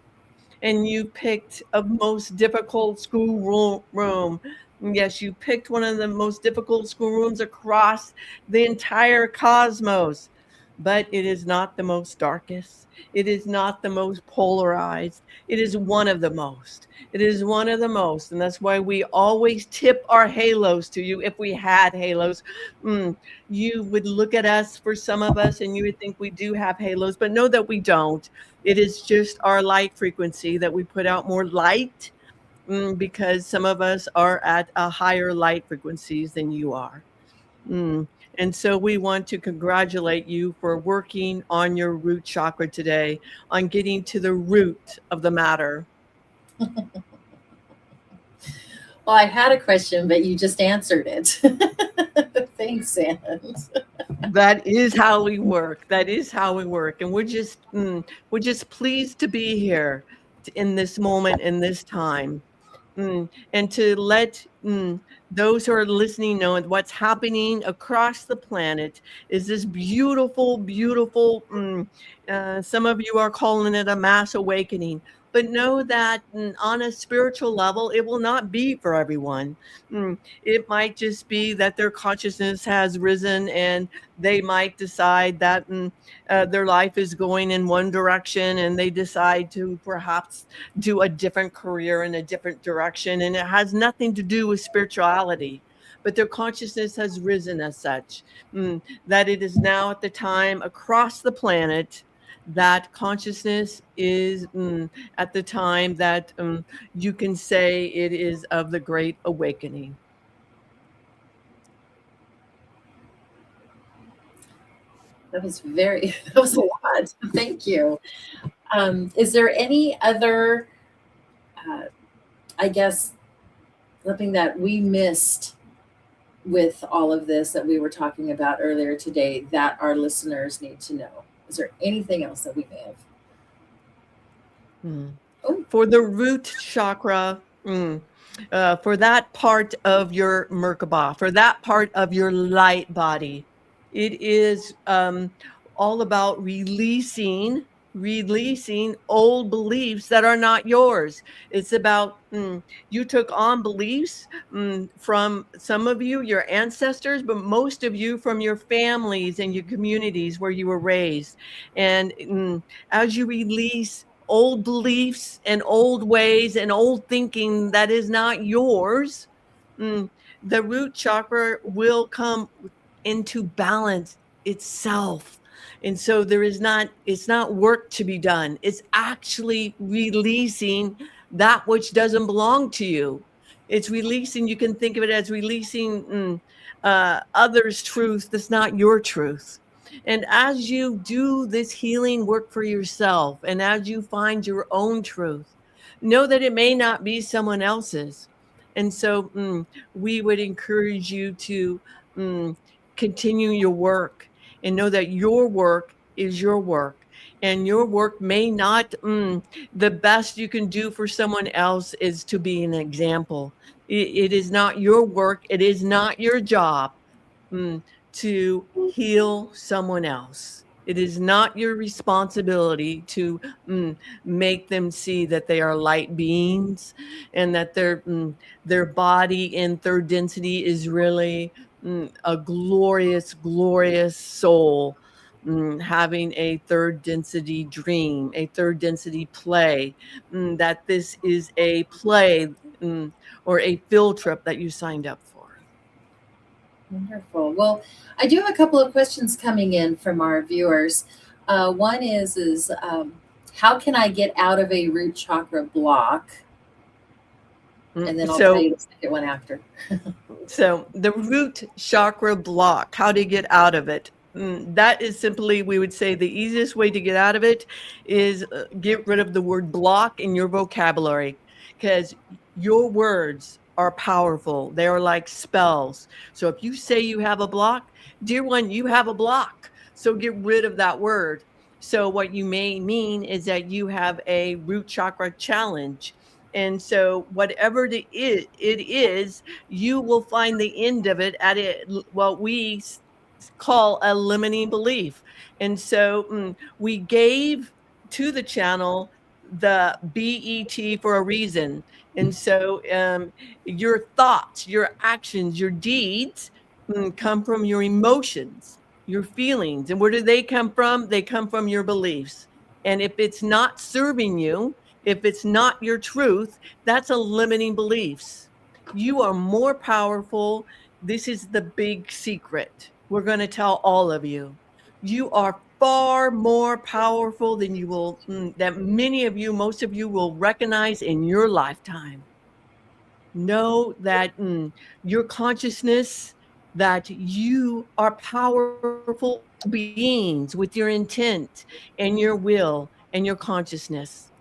and you picked a most difficult school room. Yes, you picked one of the most difficult schoolrooms across the entire cosmos, but it is not the most darkest. It is not the most polarized. It is one of the most. It is one of the most. And that's why we always tip our halos to you. If we had halos, you would look at us, for some of us, and you would think we do have halos, but know that we don't. It is just our light frequency that we put out more light, because some of us are at a higher light frequencies than you are. Mm. And so we want to congratulate you for working on your root chakra today, on getting to the root of the matter. Well, I had a question, but you just answered it. Thanks, Anne. That is how we work. That is how we work. And we're just pleased to be here in this moment, in this time. And to let those who are listening know what's happening across the planet is this beautiful, beautiful, some of you are calling it a mass awakening. But know that on a spiritual level, it will not be for everyone. It might just be that their consciousness has risen, and they might decide that their life is going in one direction, and they decide to perhaps do a different career in a different direction. And it has nothing to do with spirituality, but their consciousness has risen as such, that it is now at the time across the planet that consciousness is at the time that you can say it is of the great awakening. That was a lot. Thank you. Is there any other, I guess, something that we missed with all of this that we were talking about earlier today that our listeners need to know? Is there anything else that we may have? For the root chakra, for that part of your Merkaba, for that part of your light body, it is all about releasing old beliefs that are not yours. It's about you took on beliefs from some of you, your ancestors, but most of you from your families and your communities where you were raised. And as you release old beliefs and old ways and old thinking that is not yours, the root chakra will come into balance itself. And so it's not work to be done. It's actually releasing that which doesn't belong to you. It's releasing, you can think of it as releasing others' truth that's not your truth. And as you do this healing work for yourself, and as you find your own truth, know that it may not be someone else's. And so we would encourage you to mm, continue your work and know that your work is your work. And your work may not, the best you can do for someone else is to be an example. It is not your work, it is not your job mm, to heal someone else. It is not your responsibility to make them see that they are light beings and that their body in third density is really a glorious, glorious soul. Having a third density dream, a third density play, that this is a play or a field trip that you signed up for. Wonderful. Well, I do have a couple of questions coming in from our viewers. One is how can I get out of a root chakra block? And then I'll tell you the second one after. So the root chakra block, how to get out of it. That is simply, we would say, the easiest way to get out of it is get rid of the word block in your vocabulary, because your words are powerful. They are like spells. So if you say you have a block, dear one, you have a block. So get rid of that word. So what you may mean is that you have a root chakra challenge. And so whatever it is, you will find the end of it at what we call a limiting belief. And so we gave to the channel the BET for a reason. And so your thoughts, your actions, your deeds come from your emotions, your feelings. And where do they come from? They come from your beliefs. And if it's not serving you, if it's not your truth, that's a limiting beliefs. You are more powerful. This is the big secret. We're going to tell all of you. You are far more powerful than you will, that many of you, most of you will recognize in your lifetime. Know that your consciousness, that you are powerful beings with your intent and your will and your consciousness.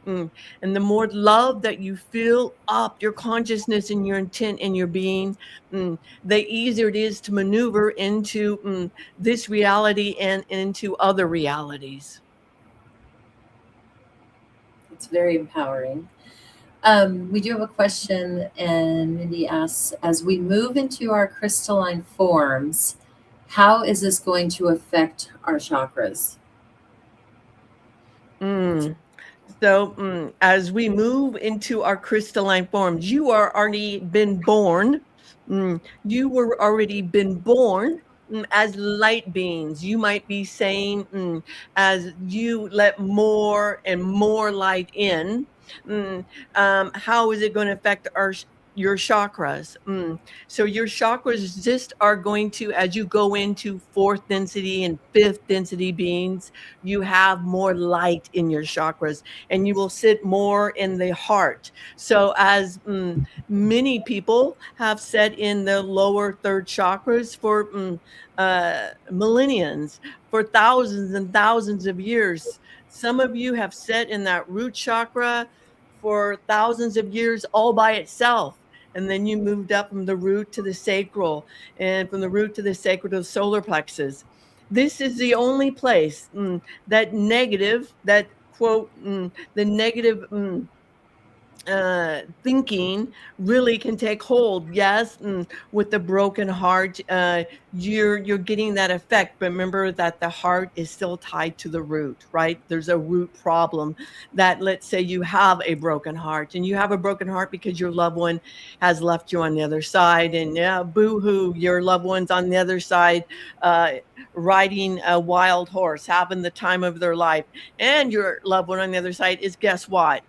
And the more love that you fill up your consciousness and your intent and your being, the easier it is to maneuver into this reality and into other realities. It's very empowering. We do have a question, and Mindy asks, as we move into our crystalline forms, how is this going to affect our chakras? Mm. So as we move into our crystalline forms, you are already been born. You were already been born as light beings. You might be saying, as you let more and more light in, how is it going to affect your chakras? So your chakras just are going to, as you go into fourth density and fifth density beings, you have more light in your chakras, and you will sit more in the heart. So as many people have said in the lower third chakras for millenniums, for thousands and thousands of years. Some of you have sat in that root chakra for thousands of years all by itself. And then you moved up from the root to the sacral, and from the root to the sacral to the solar plexus. This is the only place that negative, that quote, the negative thinking really can take hold. Yes, with the broken heart, you're getting that effect. But remember that the heart is still tied to the root, right? There's a root problem. That, let's say you have a broken heart, and you have a broken heart because your loved one has left you on the other side, and yeah, boo-hoo, your loved one's on the other side, uh, riding a wild horse, having the time of their life, and your loved one on the other side is, guess what,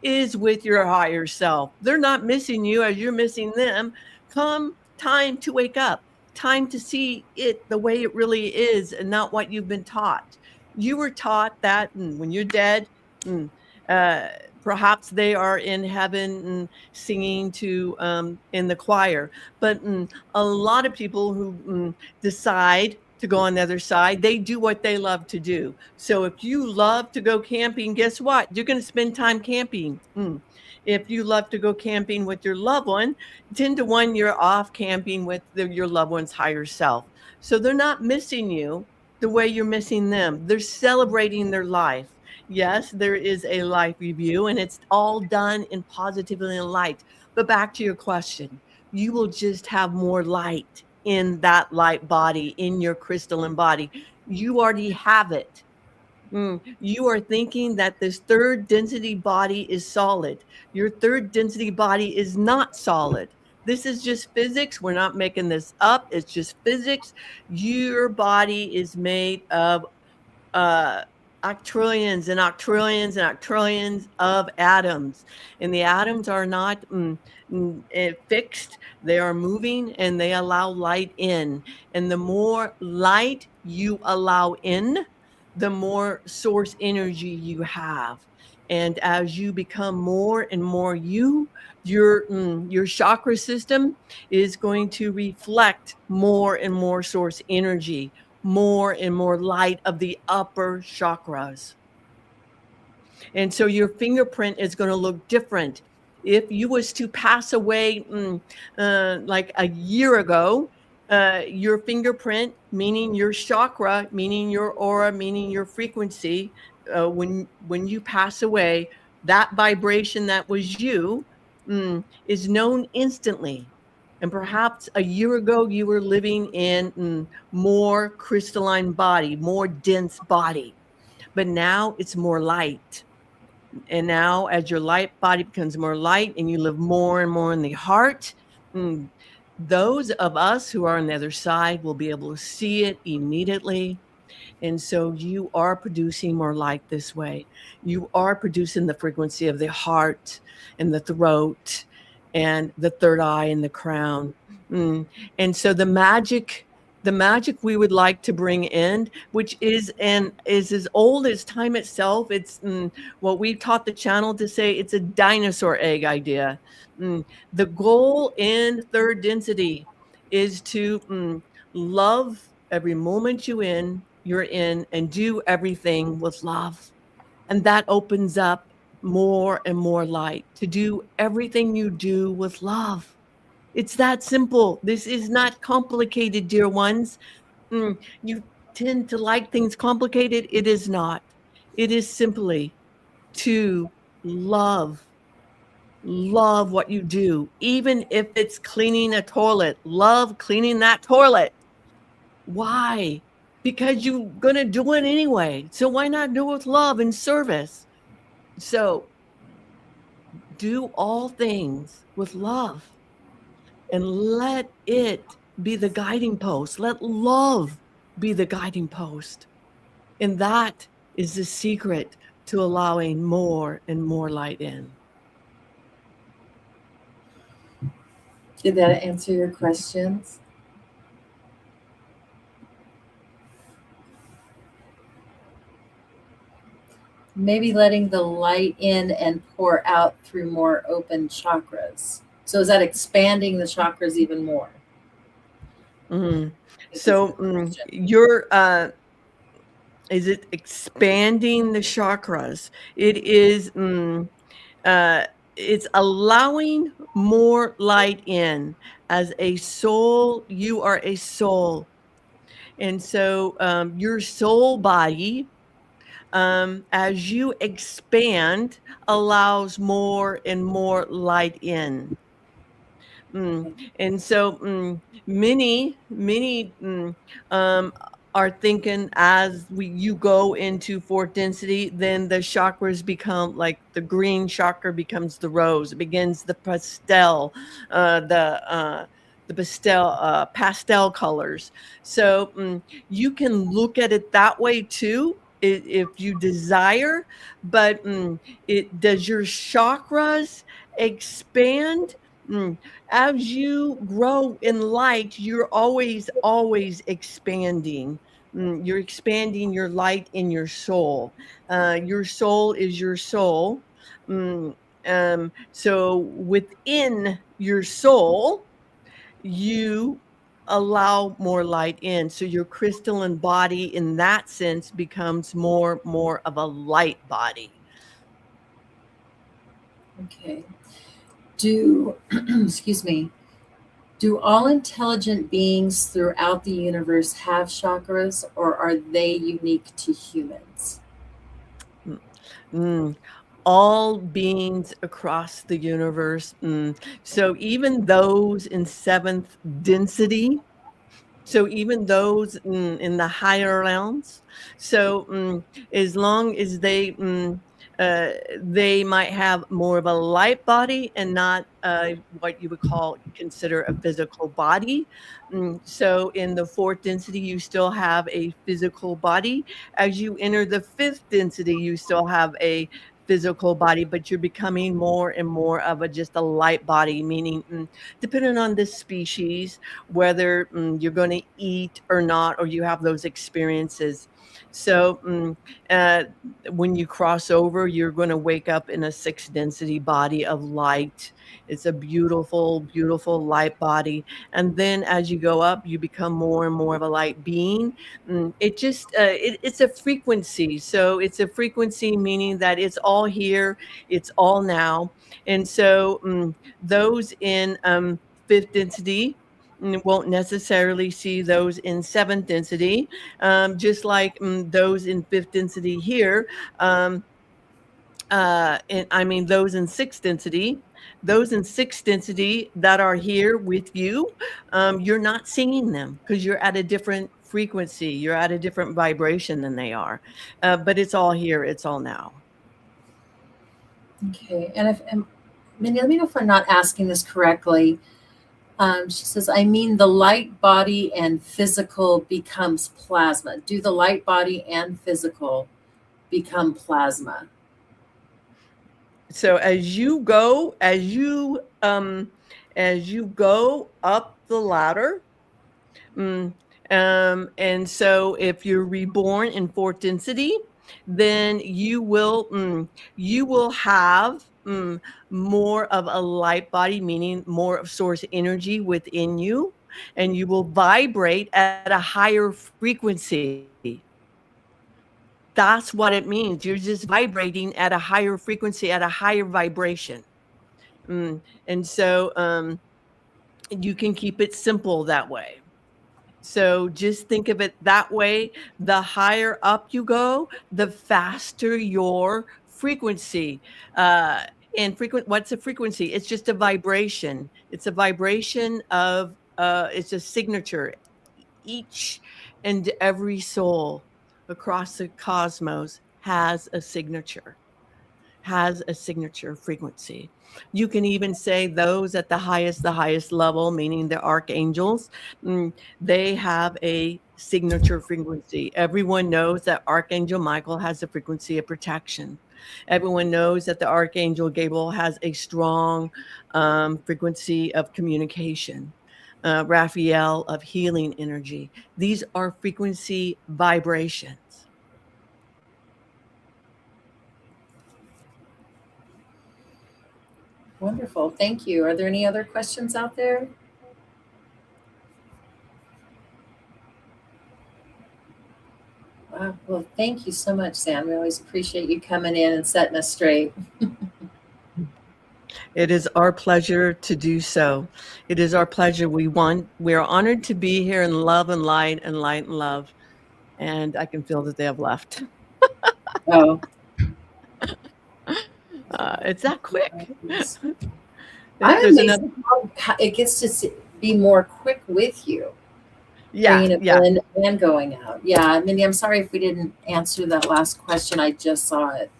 is with your higher self. They're not missing you as you're missing them. Come time to wake up, time to see it the way it really is and not what you've been taught. You were taught that when you're dead, mm, uh, perhaps they are in heaven singing to in the choir. But a lot of people who decide to go on the other side. They do what they love to do. So if you love to go camping, guess what? You're going to spend time camping. If you love to go camping with your loved one, 10 to 1, you're off camping with your loved one's higher self. So they're not missing you the way you're missing them. They're celebrating their life. Yes, there is a life review, and it's all done in positivity and light. But back to your question, you will just have more light in that light body, in your crystalline body. You already have it. You are thinking that this third density body is solid. Your third density body is not solid. This is just physics. We're not making this up. It's just physics. Your body is made of octrillions and octrillions and octrillions of atoms. And the atoms are not fixed. They are moving, and they allow light in. And the more light you allow in, the more source energy you have. And as you become more and more your chakra system is going to reflect more and more source energy, more and more light of the upper chakras. And so your fingerprint is going to look different. If you was to pass away like a year ago, your fingerprint, meaning your chakra, meaning your aura, meaning your frequency, when you pass away, that vibration that was you is known instantly. And perhaps a year ago, you were living in more crystalline body, more dense body. But now it's more light. And now as your light body becomes more light and you live more and more in the heart, those of us who are on the other side will be able to see it immediately. And so you are producing more light this way. You are producing the frequency of the heart and the throat and the third eye and the crown. And so the magic we would like to bring in, which is as old as time itself. It's what we've taught the channel to say, it's a dinosaur egg idea. The goal in third density is to love every moment you're in, and do everything with love. And that opens up more and more light to do everything you do with love. It's that simple. This is not complicated, dear ones. You tend to like things complicated. It is not. It is simply to love what you do. Even if it's cleaning a toilet, love cleaning that toilet. Why? Because you're going to do it anyway. So why not do it with love and service? So do all things with love and let it be the guiding post. Let love be the guiding post. And that is the secret to allowing more and more light in. Did that answer your questions? Maybe letting the light in and pour out through more open chakras. So is that expanding the chakras even more? So is it expanding the chakras? It is it's allowing more light in. As a soul, you are a soul. And so your soul body, as you expand, allows more and more light in. And so many are thinking as you go into fourth density, then the chakras become like the green chakra becomes the rose. It begins the pastel, the pastel colors. So you can look at it that way too, if you desire. But does your chakras expand? As you grow in light, you're always expanding. You're expanding your light in your soul. Your soul is your soul. So within your soul, you allow more light in. So your crystalline body in that sense becomes more of a light body. Okay. Do, excuse me, do all intelligent beings throughout the universe have chakras, or are they unique to humans? Mm. Mm. All beings across the universe. So even those in seventh density, so even those in the higher realms, so as long as uh, they might have more of a light body and not what you would consider a physical body. So in the fourth density, you still have a physical body. As you enter the fifth density, you still have a physical body, but you're becoming more and more of just a light body, meaning depending on the species, whether you're going to eat or not, or you have those experiences. So when you cross over, you're going to wake up in a sixth density body of light. It's a beautiful, beautiful light body. And then as you go up, you become more and more of a light being. It's a frequency. So it's a frequency, meaning that it's all here, it's all now. And so those in fifth density won't necessarily see those in seventh density, just like those in fifth density here. And I mean, those in sixth density that are here with you, you're not seeing them because you're at a different frequency, you're at a different vibration than they are. But it's all here, it's all now. Okay. And Mindy, let me know if I'm not asking this correctly. She says, I mean, the light body and physical becomes plasma. Do the light body and physical become plasma? So as you go up the ladder, and so if you're reborn in fourth density, then you will have more of a light body, meaning more of source energy within you, and you will vibrate at a higher frequency. That's what it means. You're just vibrating at a higher frequency, at a higher vibration. And so you can keep it simple that way. So just think of it that way. The higher up you go, the faster your frequency. What's a frequency? It's just a vibration. It's a vibration of, it's a signature. Each and every soul across the cosmos has a signature frequency. You can even say those at the highest level, meaning the archangels, they have a signature frequency. Everyone knows that Archangel Michael has a frequency of protection. Everyone knows that the Archangel Gabriel has a strong frequency of communication. Raphael of healing energy. These are frequency vibrations. Wonderful. Thank you. Are there any other questions out there? Wow. Well, thank you so much, Sam. We always appreciate you coming in and setting us straight. It is our pleasure to do so. It is our pleasure. We are honored to be here in love and light and light and love. And I can feel that they have left. Oh, It's that quick. I'm There's amazed another. how it gets to be more quick with you, Yeah, bringing it yeah. in and going out. Yeah, Mindy, I'm sorry if we didn't answer that last question. I just saw it.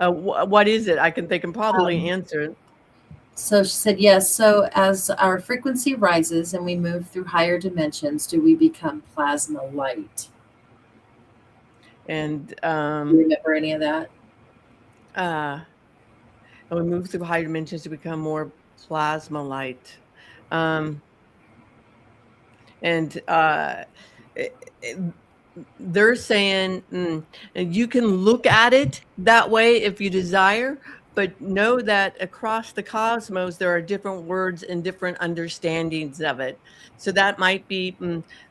What is it? They can probably answer it. So she said, yes. So as our frequency rises and we move through higher dimensions, do we become plasma light? And Do you remember any of that? we move through higher dimensions to become more plasma light. And they're saying you can look at it that way if you desire, but know that across the cosmos, there are different words and different understandings of it. So that might be,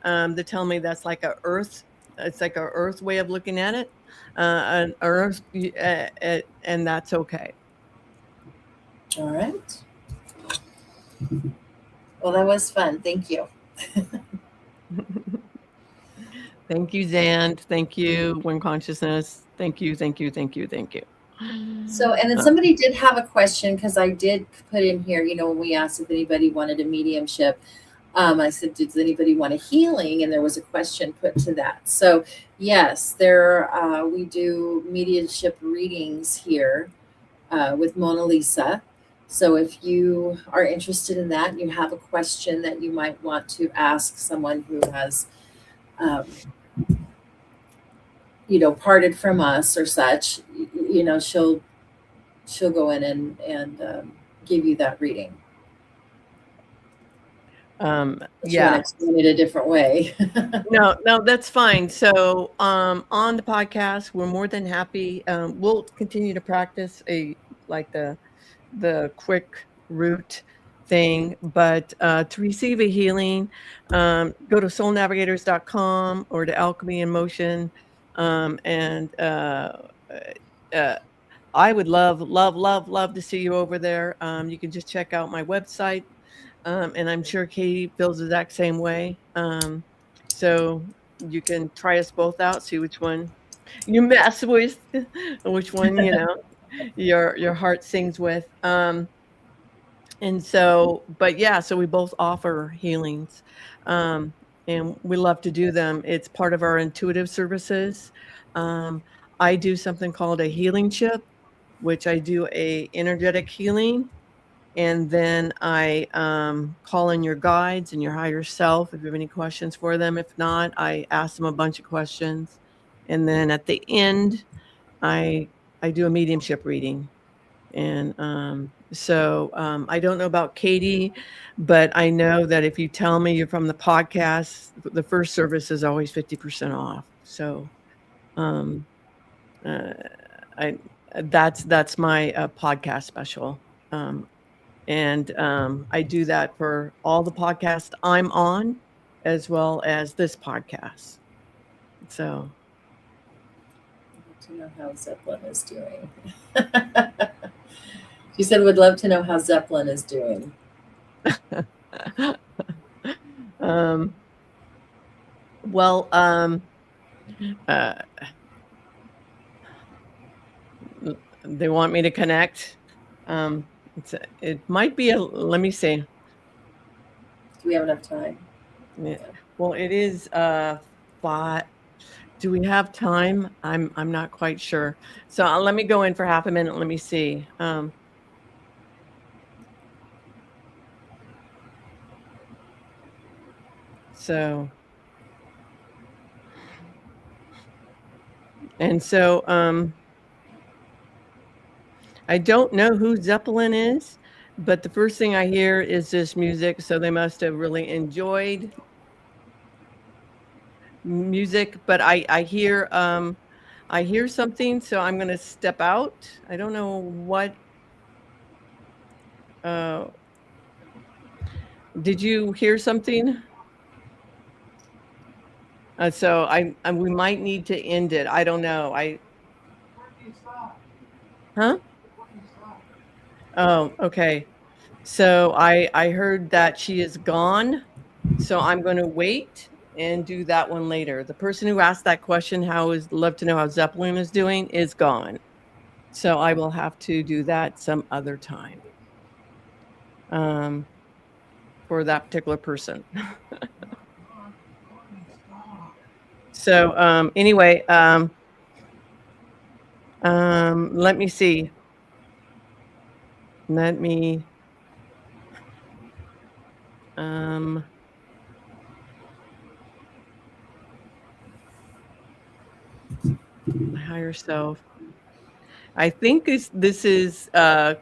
they tell me that's like a earth, it's like a earth way of looking at it, an earth, and that's okay. All right. Well, that was fun. Thank you. Thank you, Zand. Thank you, One Consciousness. Thank you, thank you, thank you, thank you. So, and then somebody did have a question, because I did put in here, when we asked if anybody wanted a mediumship, I said, does anybody want a healing? And there was a question put to that. So yes, we do mediumship readings here with MonaLisa. So if you are interested in that and you have a question that you might want to ask someone who has, parted from us or such, she'll go in and give you that reading. Yeah. You want to explain it a different way. No, that's fine. So on the podcast, we're more than happy. We'll continue to practice the quick root thing, but to receive a healing, go to soulnavigators.com or to Alchemy in Motion, and I would love to see you over there. You can just check out my website, and I'm sure Katie feels the exact same way. So you can try us both out, see which one you mess with, which one your heart sings with. And so, but yeah, so we both offer healings, and we love to do them. It's part of our intuitive services. I do something called a healing chip, which I do a energetic healing. And then I call in your guides and your higher self if you have any questions for them. If not, I ask them a bunch of questions. And then at the end, I do a mediumship reading. And so I don't know about Katie, but I know that if you tell me you're from the podcast, the first service is always 50% off. So that's my podcast special. And I do that for all the podcasts I'm on, as well as this podcast. So. To know how Zeppelin is doing. She said, would love to know how Zeppelin is doing. They want me to connect. It might be let me see. Do we have enough time? Yeah. Well, it is 5. Do we have time? I'm not quite sure. So let me go in for half a minute. Let me see. So I don't know who Zeppelin is, but the first thing I hear is this music. So they must have really enjoyed music, but I hear something, so I'm going to step out. I don't know what. Did you hear something? So we might need to end it. I don't know. Huh? Oh, okay. So I heard that she is gone. So I'm going to wait and do that one later. The person who asked that question, love to know how Zeppelin is doing, is gone. So I will have to do that some other time. For that particular person. So anyway, let me see. Let me my higher self. I think this is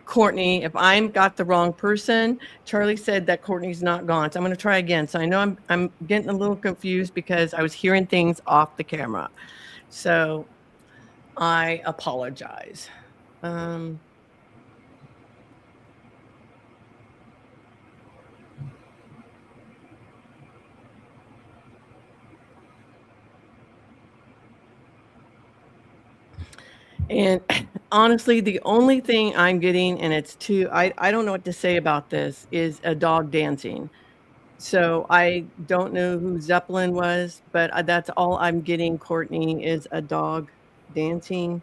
Courtney. If I'm got the wrong person, Charlie said that Courtney's not gone. So I'm going to try again. So I know I'm getting a little confused because I was hearing things off the camera. So I apologize. And honestly, the only thing I'm getting, and it's too, I don't know what to say about this, is a dog dancing. So I don't know who Zeppelin was, but that's all I'm getting, Courtney, is a dog dancing.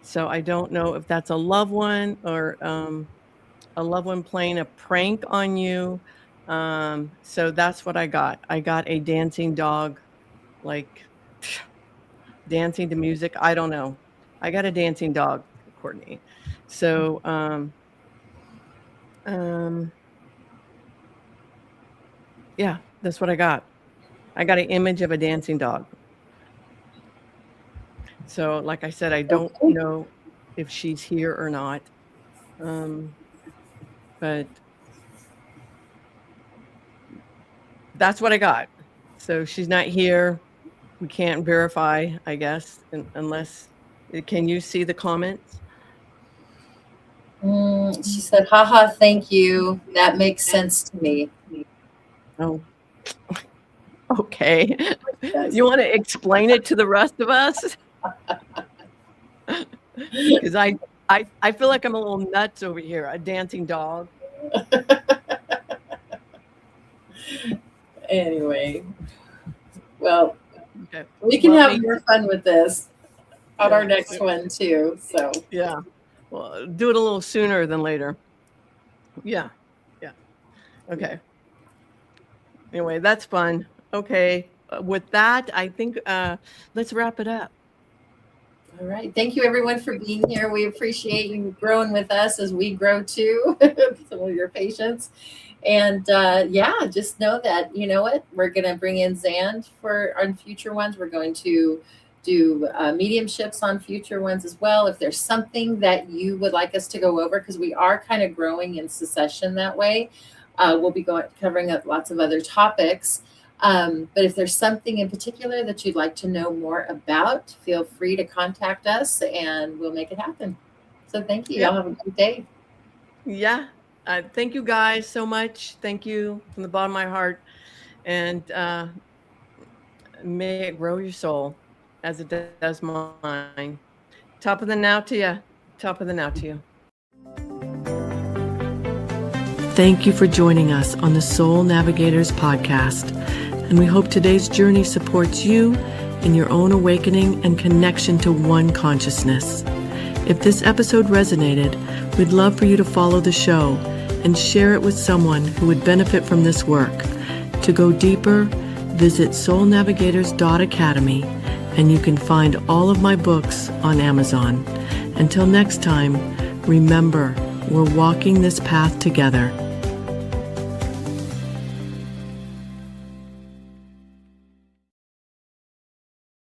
So I don't know if that's a loved one or a loved one playing a prank on you. So that's what I got. I got a dancing dog, like dancing to music. I don't know. I got a dancing dog, Courtney. So um, yeah, that's what I got. I got an image of a dancing dog. So, like I said, I don't Okay. know if she's here or not. But that's what I got. So she's not here. We can't verify, I guess, unless, can you see the comments? She said, haha, thank you. That makes sense to me. Oh, okay. Yes. You want to explain it to the rest of us? Because I feel like I'm a little nuts over here. A dancing dog. Anyway, well, Okay. we can Well, have more fun with this on yeah, our next one too. So yeah. Well, do it a little sooner than later. Yeah. Yeah. Okay. Anyway, that's fun. Okay. With that, I think let's wrap it up. all right. Thank you everyone for being here. We appreciate you growing with us as we grow too. Some of your patience. And yeah, just know that, you know what, we're going to bring in Zand for on future ones. We're going to do mediumships on future ones as well. If there's something that you would like us to go over, because we are kind of growing in succession that way, we'll be covering up lots of other topics. But if there's something in particular that you'd like to know more about, feel free to contact us and we'll make it happen. So thank you. Y'all have a good day. Yeah. Thank you guys so much. Thank you from the bottom of my heart. And may it grow your soul as it does mine. Top of the now to you. Top of the now to you. Thank you for joining us on the Soul Navigators podcast. And we hope today's journey supports you in your own awakening and connection to one consciousness. If this episode resonated, we'd love for you to follow the show and share it with someone who would benefit from this work. To go deeper, visit soulnavigators.academy, and you can find all of my books on Amazon. Until next time, remember, we're walking this path together.